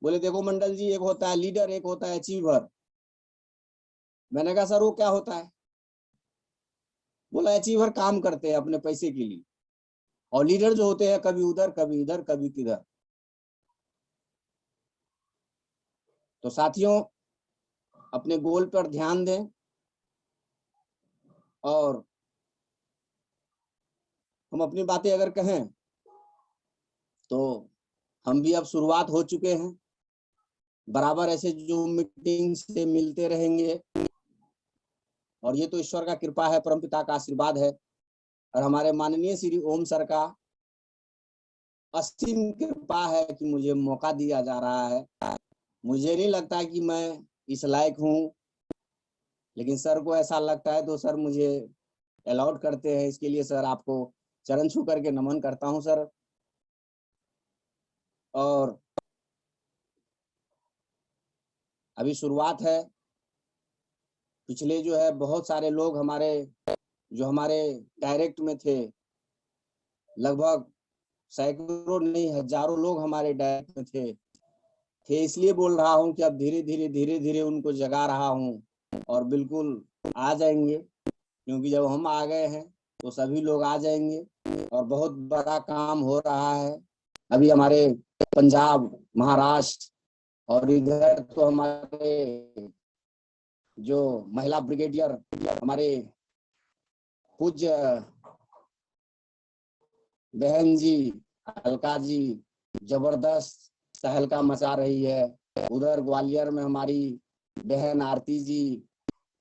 बोले देखो मंडल जी, एक होता है लीडर, एक होता है अचीवर। मैंने कहा सर वो क्या होता है? बोला अचीवर काम करते हैं अपने पैसे के लिए, और लीडर जो होते हैं कभी उधर कभी इधर कभी किधर। तो साथियों अपने गोल पर ध्यान दें, और हम अपनी बातें अगर कहें तो हम भी अब शुरुआत हो चुके हैं, बराबर ऐसे जो मीटिंग से मिलते रहेंगे। और ये तो ईश्वर का कृपा है, परमपिता का आशीर्वाद है, और हमारे माननीय श्री ओम सर का असीम कृपा है कि मुझे मौका दिया जा रहा है। मुझे नहीं लगता कि मैं इस लायक हूँ, लेकिन सर को ऐसा लगता है, तो सर मुझे अलाउड करते हैं। इसके लिए सर आपको चरण छू करके नमन करता हूँ सर। और अभी शुरुआत है। पिछले जो है बहुत सारे लोग हमारे जो हमारे डायरेक्ट में थे, लगभग सैकड़ों नहीं हजारों लोग हमारे डायरेक्ट में थे। इसलिए बोल रहा हूँ कि अब धीरे धीरे उनको जगा रहा हूँ, और बिल्कुल आ जाएंगे, क्योंकि जब हम आ गए हैं तो सभी लोग आ जाएंगे। और बहुत बड़ा काम हो रहा है अभी हमारे पंजाब, महाराष्ट्र, और इधर तो हमारे जो महिला ब्रिगेडियर, हमारे पूज्य बहन जी, अलका जी, जबरदस्त तहलका मचा रही है। उधर ग्वालियर में हमारी बहन आरती जी,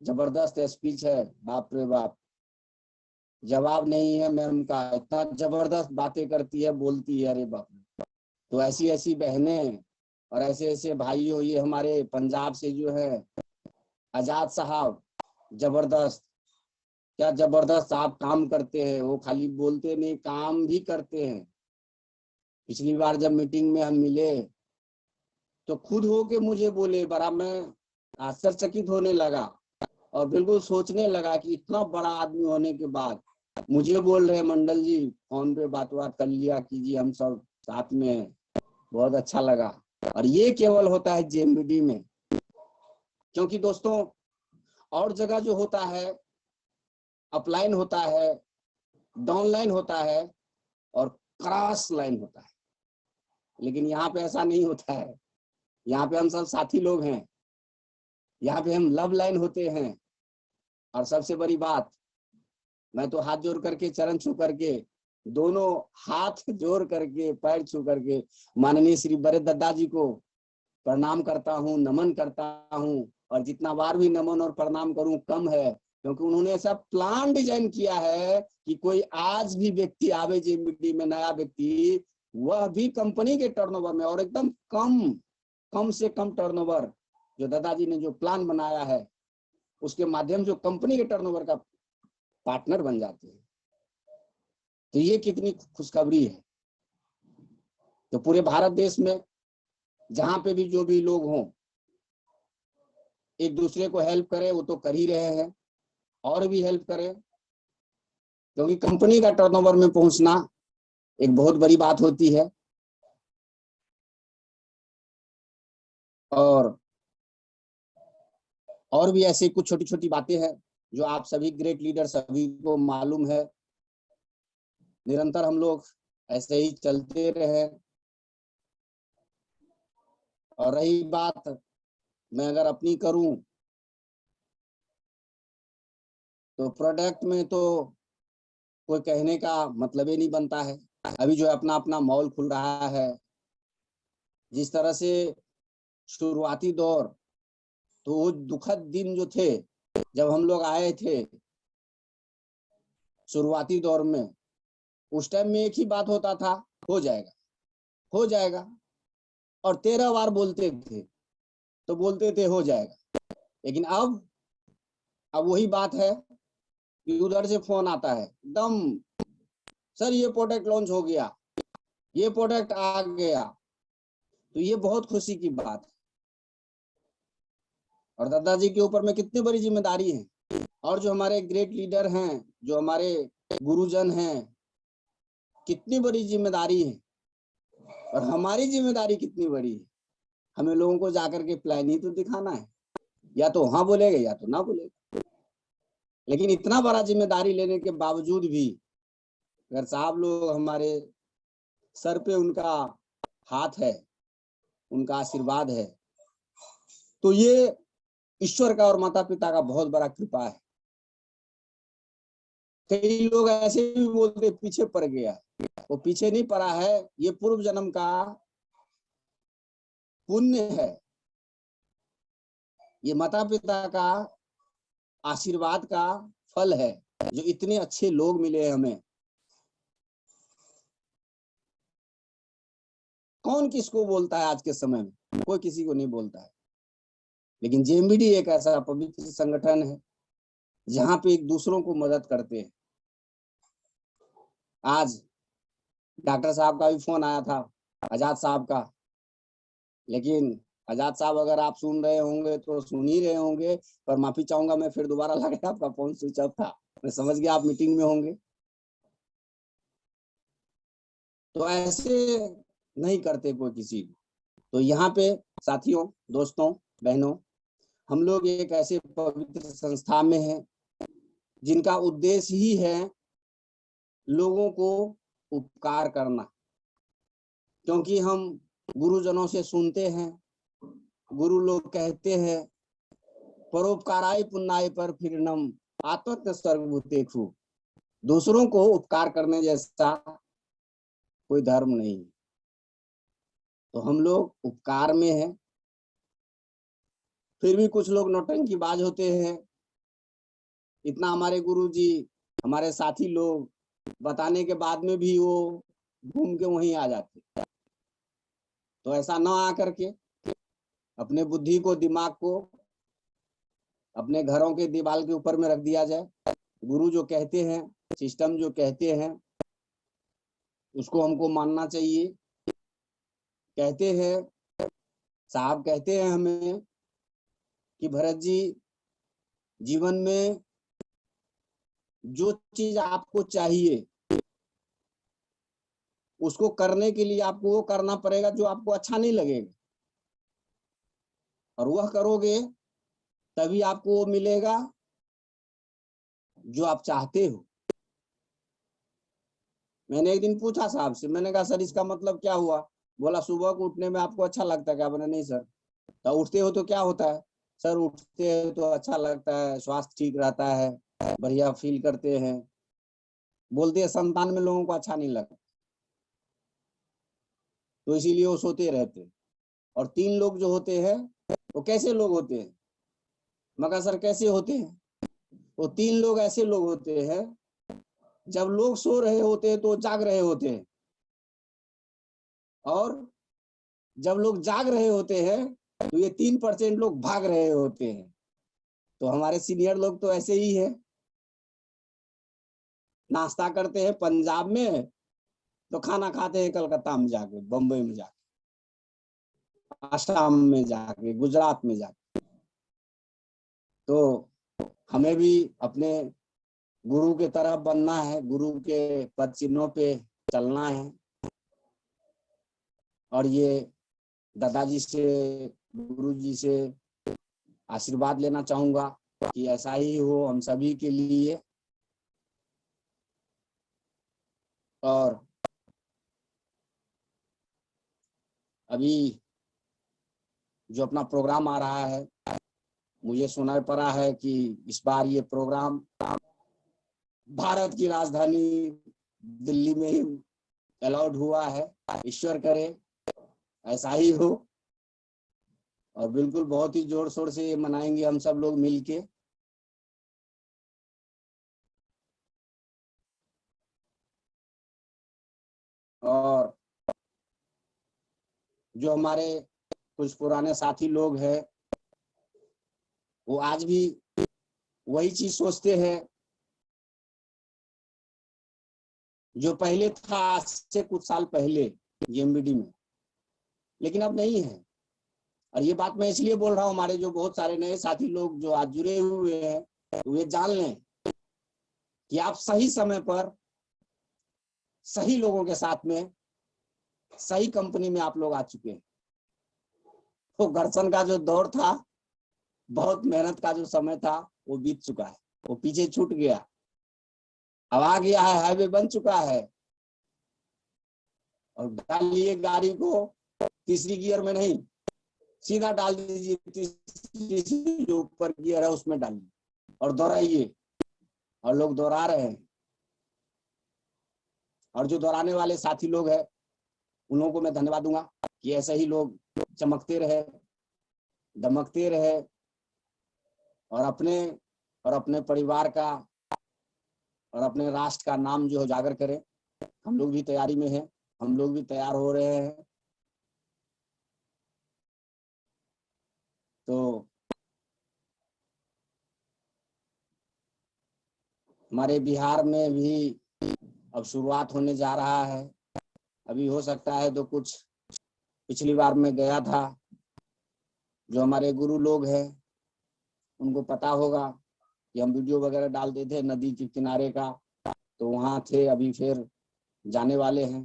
जबरदस्त स्पीच है, बाप रे बाप, जवाब नहीं है मैम का, इतना जबरदस्त बातें करती है, बोलती है, अरे बाप। तो ऐसी ऐसी बहनें और ऐसे ऐसे भाइयों, ये हमारे पंजाब से जो है आजाद साहब, जबरदस्त, क्या जबरदस्त आप काम करते हैं। वो खाली बोलते नहीं, काम भी करते हैं। पिछली बार जब मीटिंग में हम मिले तो खुद होके मुझे बोले, बड़ा मैं आश्चर्यचकित होने लगा और बिल्कुल सोचने लगा कि इतना बड़ा आदमी होने के बाद मुझे बोल रहे, मंडल जी फोन पे बात कर लिया कीजिए, हम सब साथ में हैं। बहुत अच्छा लगा। और ये केवल होता है जेएमबीडी में, क्योंकि दोस्तों और जगह जो होता है अपलाइन होता है, डाउनलाइन होता है और क्रॉस लाइन होता है, लेकिन यहाँ पे ऐसा नहीं होता है। यहाँ पे हम सब साथी लोग हैं, यहाँ पे हम लव लाइन होते हैं। और सबसे बड़ी बात, मैं तो हाथ जोड़ करके, चरण छू करके, दोनों हाथ जोड़ करके, पैर छू करके माननीय श्री बड़े दादा जी को प्रणाम करता हूँ, नमन करता हूँ। और जितना बार भी नमन और प्रणाम करूं कम है, क्योंकि उन्होंने ऐसा प्लान डिजाइन किया है कि कोई आज भी व्यक्ति आवे जेएमबीडी में, नया व्यक्ति, वह भी कंपनी के टर्नओवर में और एकदम कम से कम टर्नओवर, जो दादाजी ने जो प्लान बनाया है उसके माध्यम से कंपनी के टर्नओवर का पार्टनर बन जाते हैं। तो ये कितनी खुशखबरी है। तो पूरे भारत देश में जहां पे भी जो भी लोग हों, एक दूसरे को हेल्प करें, वो तो कर ही रहे हैं, और भी हेल्प करें, क्योंकि कंपनी का टर्नओवर में पहुंचना एक बहुत बड़ी बात होती है। और भी ऐसे कुछ छोटी छोटी बातें हैं जो आप सभी ग्रेट लीडर सभी को मालूम है। निरंतर हम लोग ऐसे ही चलते रहे। और रही बात, मैं अगर अपनी करूं तो प्रोडक्ट में तो कोई कहने का मतलब ही नहीं बनता है। अभी जो अपना अपना मॉल खुल रहा है, जिस तरह से शुरुआती दौर, तो वो दुखद दिन जो थे जब हम लोग आए थे शुरुआती दौर में, उस टाइम में एक ही बात होता था, हो जाएगा हो जाएगा, और 13 बार बोलते थे तो बोलते थे हो जाएगा। लेकिन अब वही बात है कि उधर से फोन आता है एकदम, सर ये प्रोडक्ट लॉन्च हो गया, ये प्रोडक्ट आ गया। तो ये बहुत खुशी की बात है। और दादाजी के ऊपर में कितनी बड़ी जिम्मेदारी है। और जो हमारे ग्रेट लीडर हैं, जो हमारे गुरुजन हैं, कितनी बड़ी जिम्मेदारी है। और हमारी जिम्मेदारी कितनी बड़ी है, हमें लोगों को जाकर के प्लान ही तो दिखाना है। या तो हाँ बोलेगा या तो ना बोलेगा। लेकिन इतना बड़ा जिम्मेदारी लेने के बावजूद भी अगर साहब लोग हमारे सर पे उनका हाथ है, उनका आशीर्वाद है, तो ये ईश्वर का और माता पिता का बहुत बड़ा कृपा है। कई लोग ऐसे भी बोलते पीछे पड़ गया, वो पीछे नहीं पड़ा है, ये पूर्व जन्म का पुण्य है, ये माता पिता का आशीर्वाद का फल है, जो इतने अच्छे लोग मिले हमें। कौन किसको बोलता है आज के समय में, कोई किसी को नहीं बोलता है। लेकिन जेएमबीडी एक ऐसा पवित्र संगठन है जहां पे एक दूसरों को मदद करते हैं। आज डॉक्टर साहब का भी फोन आया था, आजाद साहब का, लेकिन आजाद साहब अगर आप सुन रहे होंगे तो सुन ही रहे होंगे, पर माफी चाहूंगा मैं, फिर दोबारा लगा आपका फोन स्विच ऑफ था, मैं समझ गया आप मीटिंग में होंगे। तो ऐसे नहीं करते कोई किसी को। तो यहाँ पे साथियों, दोस्तों, बहनों, हम लोग एक ऐसे पवित्र संस्था में हैं जिनका उद्देश्य ही है लोगों को उपकार करना। क्योंकि हम गुरुजनों से सुनते हैं, गुरु लोग कहते हैं, परोपकाराय पुण्याय पर फिरनम आत्मत सर्वभूतेषु। दूसरों को उपकार करने जैसा कोई धर्म नहीं। तो हम लोग उपकार में हैं। फिर भी कुछ लोग नौटंकीबाज होते हैं। इतना हमारे गुरुजी, हमारे साथी लोग बताने के बाद में भी वो घूम के वहीं आ जाते। तो ऐसा ना आकर के अपने बुद्धि को, दिमाग को अपने घरों के दीवार के ऊपर में रख दिया जाए। गुरु जो कहते हैं, सिस्टम जो कहते हैं, उसको हमको मानना चाहिए। कहते हैं, साहब कहते हैं हमें कि भरत जी, जीवन में जो चीज आपको चाहिए उसको करने के लिए आपको वो करना पड़ेगा जो आपको अच्छा नहीं लगेगा, और वह करोगे तभी आपको वो मिलेगा जो आप चाहते हो। मैंने एक दिन पूछा साहब से, मैंने कहा सर इसका मतलब क्या हुआ? बोला सुबह को उठने में आपको अच्छा लगता है क्या? बोला नहीं सर। तो उठते हो तो क्या होता है? सर उठते हो तो अच्छा लगता है, स्वास्थ्य ठीक रहता है, बढ़िया फील करते हैं। बोलते हैं संतान में लोगों को अच्छा नहीं लगता, तो इसीलिए वो सोते रहते हैं। और 3 लोग जो होते हैं वो कैसे लोग होते हैं? मगर सर कैसे होते हैं? वो 3 लोग ऐसे लोग होते हैं, जब लोग सो रहे होते हैं तो जाग रहे होते हैं, और जब लोग जाग रहे होते हैं तो ये 3% लोग भाग रहे होते हैं। तो हमारे सीनियर लोग तो ऐसे ही है, नाश्ता करते हैं पंजाब में तो खाना खाते हैं कलकत्ता में जाके, बम्बई में जाके, आसाम में जाके, गुजरात में जाके। तो हमें भी अपने गुरु के तरफ बनना है, गुरु के पद चिन्हों पे चलना है। और ये दादाजी से, गुरु जी से आशीर्वाद लेना चाहूंगा कि ऐसा ही हो हम सभी के लिए। और अभी जो अपना प्रोग्राम आ रहा है, मुझे सुनाई पड़ा है कि इस बार ये प्रोग्राम भारत की राजधानी दिल्ली में ही अलाउड हुआ है। ईश्वर करे ऐसा ही हो, और बिल्कुल बहुत ही जोर शोर से ये मनाएंगे हम सब लोग मिलके। और जो हमारे कुछ पुराने साथी लोग हैं, वो आज भी वही चीज सोचते हैं जो पहले था, आज से कुछ साल पहले जीएमबीडी में, लेकिन अब नहीं है। और ये बात मैं इसलिए बोल रहा हूँ, हमारे जो बहुत सारे नए साथी लोग जो आज जुड़े हुए हैं वे जान लें कि आप सही समय पर सही लोगों के साथ में सही कंपनी में आप लोग आ चुके हैं। तो घर्षण का जो दौर था, बहुत मेहनत का जो समय था, वो बीत चुका है, वो पीछे छूट गया। अब आ गया है, हाईवे बन चुका है, और डालिए गाड़ी को तीसरी गियर में नहीं, सीधा डाल दीजिए तीसरी जो ऊपर गियर है उसमें डालिए और दोहराइए। और लोग दोहरा रहे हैं, और जो दोहराने वाले साथी लोग हैं उन लोगों को मैं धन्यवाद दूंगा कि ऐसे ही लोग चमकते रहे, दमकते रहे, और अपने परिवार का और अपने राष्ट्र का नाम जो उजागर करें। हम लोग भी तैयारी में हैं, हम लोग भी तैयार हो रहे हैं। तो हमारे बिहार में भी अब शुरुआत होने जा रहा है। अभी हो सकता है तो कुछ पिछली बार मैं गया था, जो हमारे गुरु लोग हैं उनको पता होगा कि हम वीडियो वगैरह डालते थे नदी के किनारे का, तो वहां थे, अभी फिर जाने वाले हैं।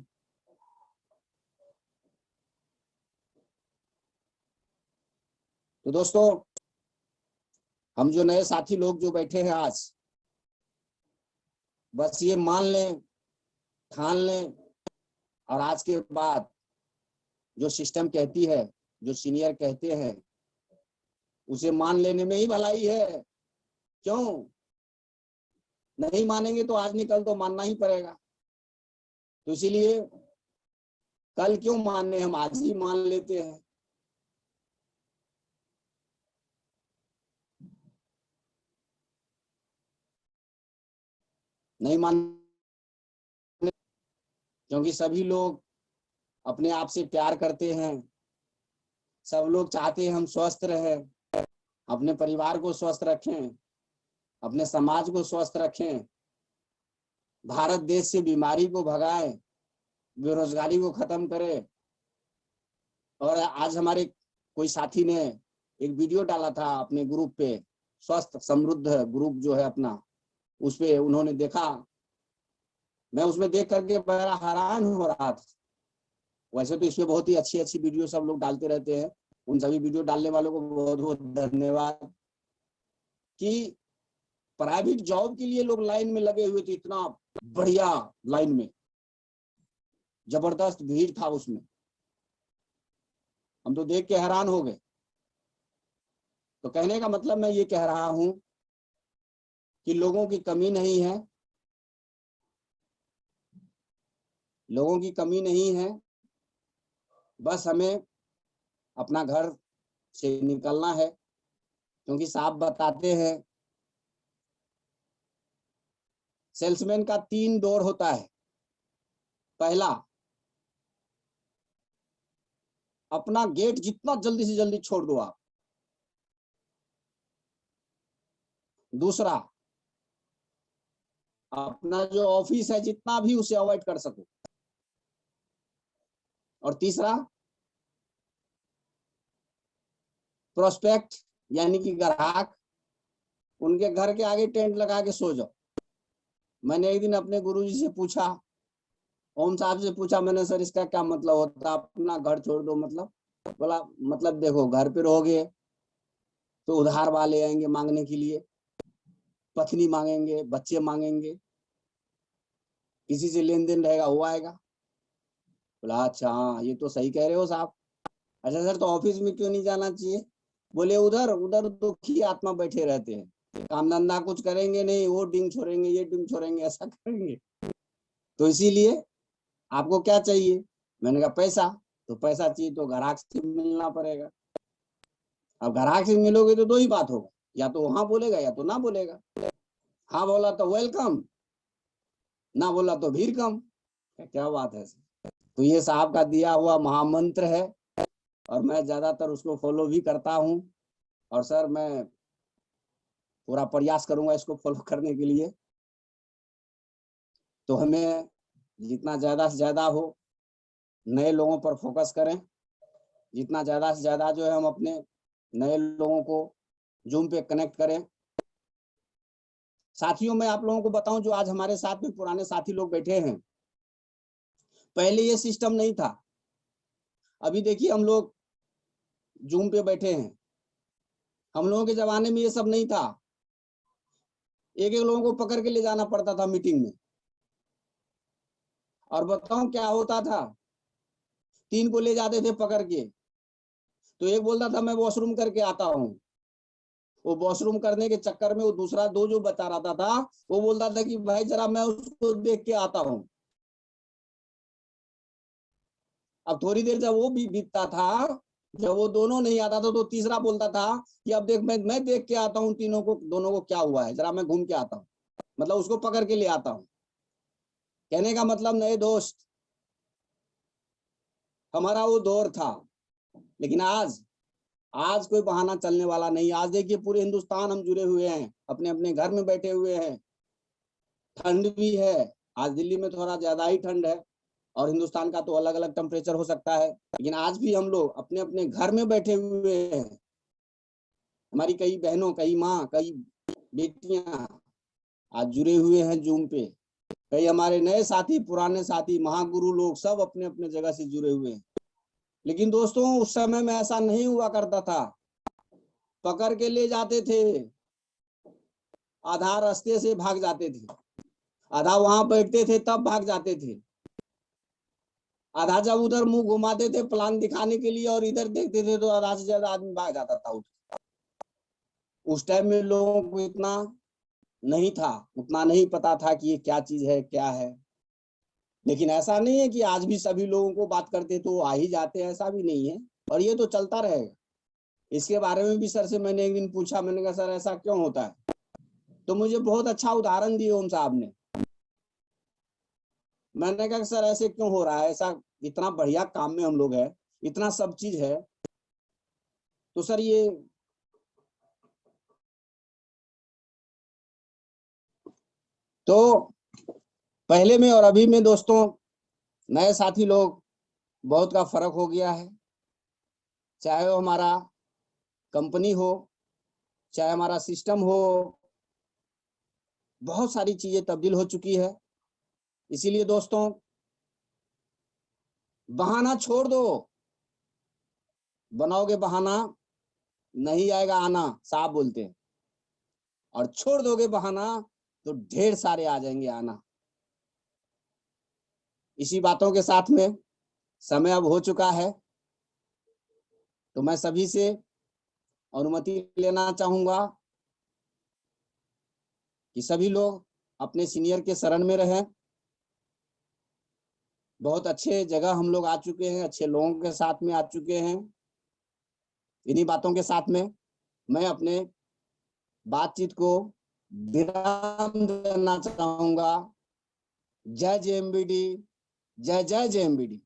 तो दोस्तों, हम जो नए साथी लोग जो बैठे हैं आज, बस ये मान लें, ठान लें, और आज के बाद जो सिस्टम कहती है, जो सीनियर कहते हैं, उसे मान लेने में ही भलाई है। क्यों नहीं मानेंगे? तो आज नहीं कल तो मानना ही पड़ेगा। तो इसीलिए कल क्यों मानने, हम आज ही मान लेते हैं। नहीं मान, क्योंकि सभी लोग अपने आप से प्यार करते हैं, सब लोग चाहते हैं हम स्वस्थ रहें, अपने परिवार को स्वस्थ रखें, अपने समाज को स्वस्थ रखें, भारत देश से बीमारी को भगाएं, बेरोजगारी को खत्म करें। और आज हमारे कोई साथी ने एक वीडियो डाला था अपने ग्रुप पे, स्वस्थ समृद्ध ग्रुप जो है अपना, उस पे उन्होंने देखा, मैं उसमें देख करके बड़ा हैरान हो रहा था। वैसे तो इसमें बहुत ही अच्छी अच्छी वीडियो सब लोग डालते रहते हैं, उन सभी वीडियो डालने वालों को बहुत बहुत धन्यवाद। कि प्राइवेट जॉब के लिए लोग लाइन में लगे हुए थे, इतना बढ़िया लाइन में, जबरदस्त भीड़ था उसमें, हम तो देख के हैरान हो गए। तो कहने का मतलब मैं ये कह रहा हूं कि लोगों की कमी नहीं है, लोगों की कमी नहीं है, बस हमें अपना घर से निकलना है। क्योंकि साहब बताते हैं सेल्समैन का 3 डोर होता है। पहला, अपना गेट जितना जल्दी से जल्दी छोड़ दो आप। दूसरा, अपना जो ऑफिस है जितना भी उसे अवॉइड कर सको। और तीसरा, प्रोस्पेक्ट यानी कि ग्राहक, उनके घर के आगे टेंट लगा के सो जाओ। मैंने एक दिन अपने गुरुजी से पूछा, ओम साहब से पूछा मैंने, सर इसका क्या मतलब होता है अपना घर छोड़ दो मतलब? बोला मतलब देखो, घर पे रहोगे तो उधार वाले आएंगे मांगने के लिए, पत्नी मांगेंगे, बच्चे मांगेंगे, किसी से लेन देन रहेगा वो आएगा। बोला अच्छा हाँ ये तो सही कह रहे हो साहब। अच्छा सर तो ऑफिस में क्यों नहीं जाना चाहिए? बोले उधर उधर दुखी आत्मा बैठे रहते हैं, काम धंधा कुछ करेंगे नहीं, वो डिंग छोड़ेंगे, ये डिंग छोड़ेंगे, ऐसा करेंगे। तो इसीलिए आपको क्या चाहिए? मैंने कहा पैसा। तो पैसा चाहिए तो ग्राहक से मिलना पड़ेगा। अब ग्राहक से मिलोगे तो 2 ही बात होगा, या तो हाँ बोलेगा या तो ना बोलेगा। हाँ बोला तो वेलकम, ना बोला तो भीड़ कम। क्या बात है। तो ये साहब का दिया हुआ महामंत्र है और मैं ज्यादातर उसको फॉलो भी करता हूँ। और सर मैं पूरा प्रयास करूंगा इसको फॉलो करने के लिए। तो हमें जितना ज्यादा से ज्यादा हो नए लोगों पर फोकस करें, जितना ज्यादा से ज्यादा जो है हम अपने नए लोगों को जूम पे कनेक्ट करें। साथियों मैं आप लोगों को बताऊं, जो आज हमारे साथ में पुराने साथी लोग बैठे हैं, पहले ये सिस्टम नहीं था। अभी देखिए हम लोग जूम पे बैठे हैं, हम लोगों के जमाने में ये सब नहीं था। एक एक लोगों को पकड़ के ले जाना पड़ता था मीटिंग में। और बताऊं क्या होता था, 3 को ले जाते थे पकड़ के, तो एक बोलता था मैं वॉशरूम करके आता हूँ। वो वॉशरूम करने के चक्कर में वो दूसरा 2 जो बता रहा था वो बोलता था कि भाई जरा मैं उसको देख के आता हूँ। अब थोड़ी देर जब वो भी बीतता था, जब वो दोनों नहीं आता था, तो तीसरा बोलता था कि अब देख मैं देख के आता हूँ तीनों को, दोनों को क्या हुआ है, जरा मैं घूम के आता हूँ, मतलब उसको पकड़ के ले आता हूँ। कहने का मतलब नए दोस्त, हमारा वो दौर था। लेकिन आज कोई बहाना चलने वाला नहीं। आज देखिए पूरे हिंदुस्तान हम जुड़े हुए हैं, अपने अपने घर में बैठे हुए हैं। ठंड भी है, आज दिल्ली में थोड़ा ज्यादा ही ठंड है, और हिंदुस्तान का तो अलग अलग टेम्परेचर हो सकता है, लेकिन आज भी हम लोग अपने अपने घर में बैठे हुए हैं। हमारी कई बहनों, कई माँ, कई बेटियां आज जुड़े हुए हैं जूम पे। कई हमारे नए साथी, पुराने साथी, महागुरु लोग सब अपने अपने जगह से जुड़े हुए हैं। लेकिन दोस्तों उस समय में ऐसा नहीं हुआ करता था। पकड़ के ले जाते थे, आधा रास्ते से भाग जाते थे, आधा वहां बैठते थे तब भाग जाते थे, आधा जब उधर मुंह घुमाते थे प्लान दिखाने के लिए और इधर देखते थे तो आधा से ज्यादा आदमी भाग जाता था। उस टाइम में लोगों को इतना नहीं था, उतना नहीं पता था कि ये क्या चीज है क्या है। लेकिन ऐसा नहीं है कि आज भी सभी लोगों को बात करते तो आ ही जाते, ऐसा भी नहीं है, और ये तो चलता रहेगा। इसके बारे में भी सर से मैंने एक दिन पूछा, मैंने कहा सर ऐसा क्यों होता है? तो मुझे बहुत अच्छा उदाहरण दिए ओम साहब ने। मैंने कहा सर ऐसे क्यों हो रहा है, ऐसा इतना बढ़िया काम में हम लोग है, इतना सब चीज है, तो सर ये तो पहले में और अभी में दोस्तों, नए साथी लोग बहुत का फर्क हो गया है। चाहे वो हमारा कंपनी हो, चाहे हमारा सिस्टम हो, बहुत सारी चीजें तब्दील हो चुकी है। इसीलिए दोस्तों, बहाना छोड़ दो। बनाओगे बहाना, नहीं आएगा आना, साहब बोलते हैं। और छोड़ दोगे बहाना तो ढेर सारे आ जाएंगे आना। इसी बातों के साथ में समय अब हो चुका है, तो मैं सभी से अनुमति लेना चाहूंगा कि सभी लोग अपने सीनियर के शरण में रहें। बहुत अच्छे जगह हम लोग आ चुके हैं, अच्छे लोगों के साथ में आ चुके हैं। इन्हीं बातों के साथ में मैं अपने बातचीत को विराम देना चाहूंगा। जय JMBD, जय जय JMBD।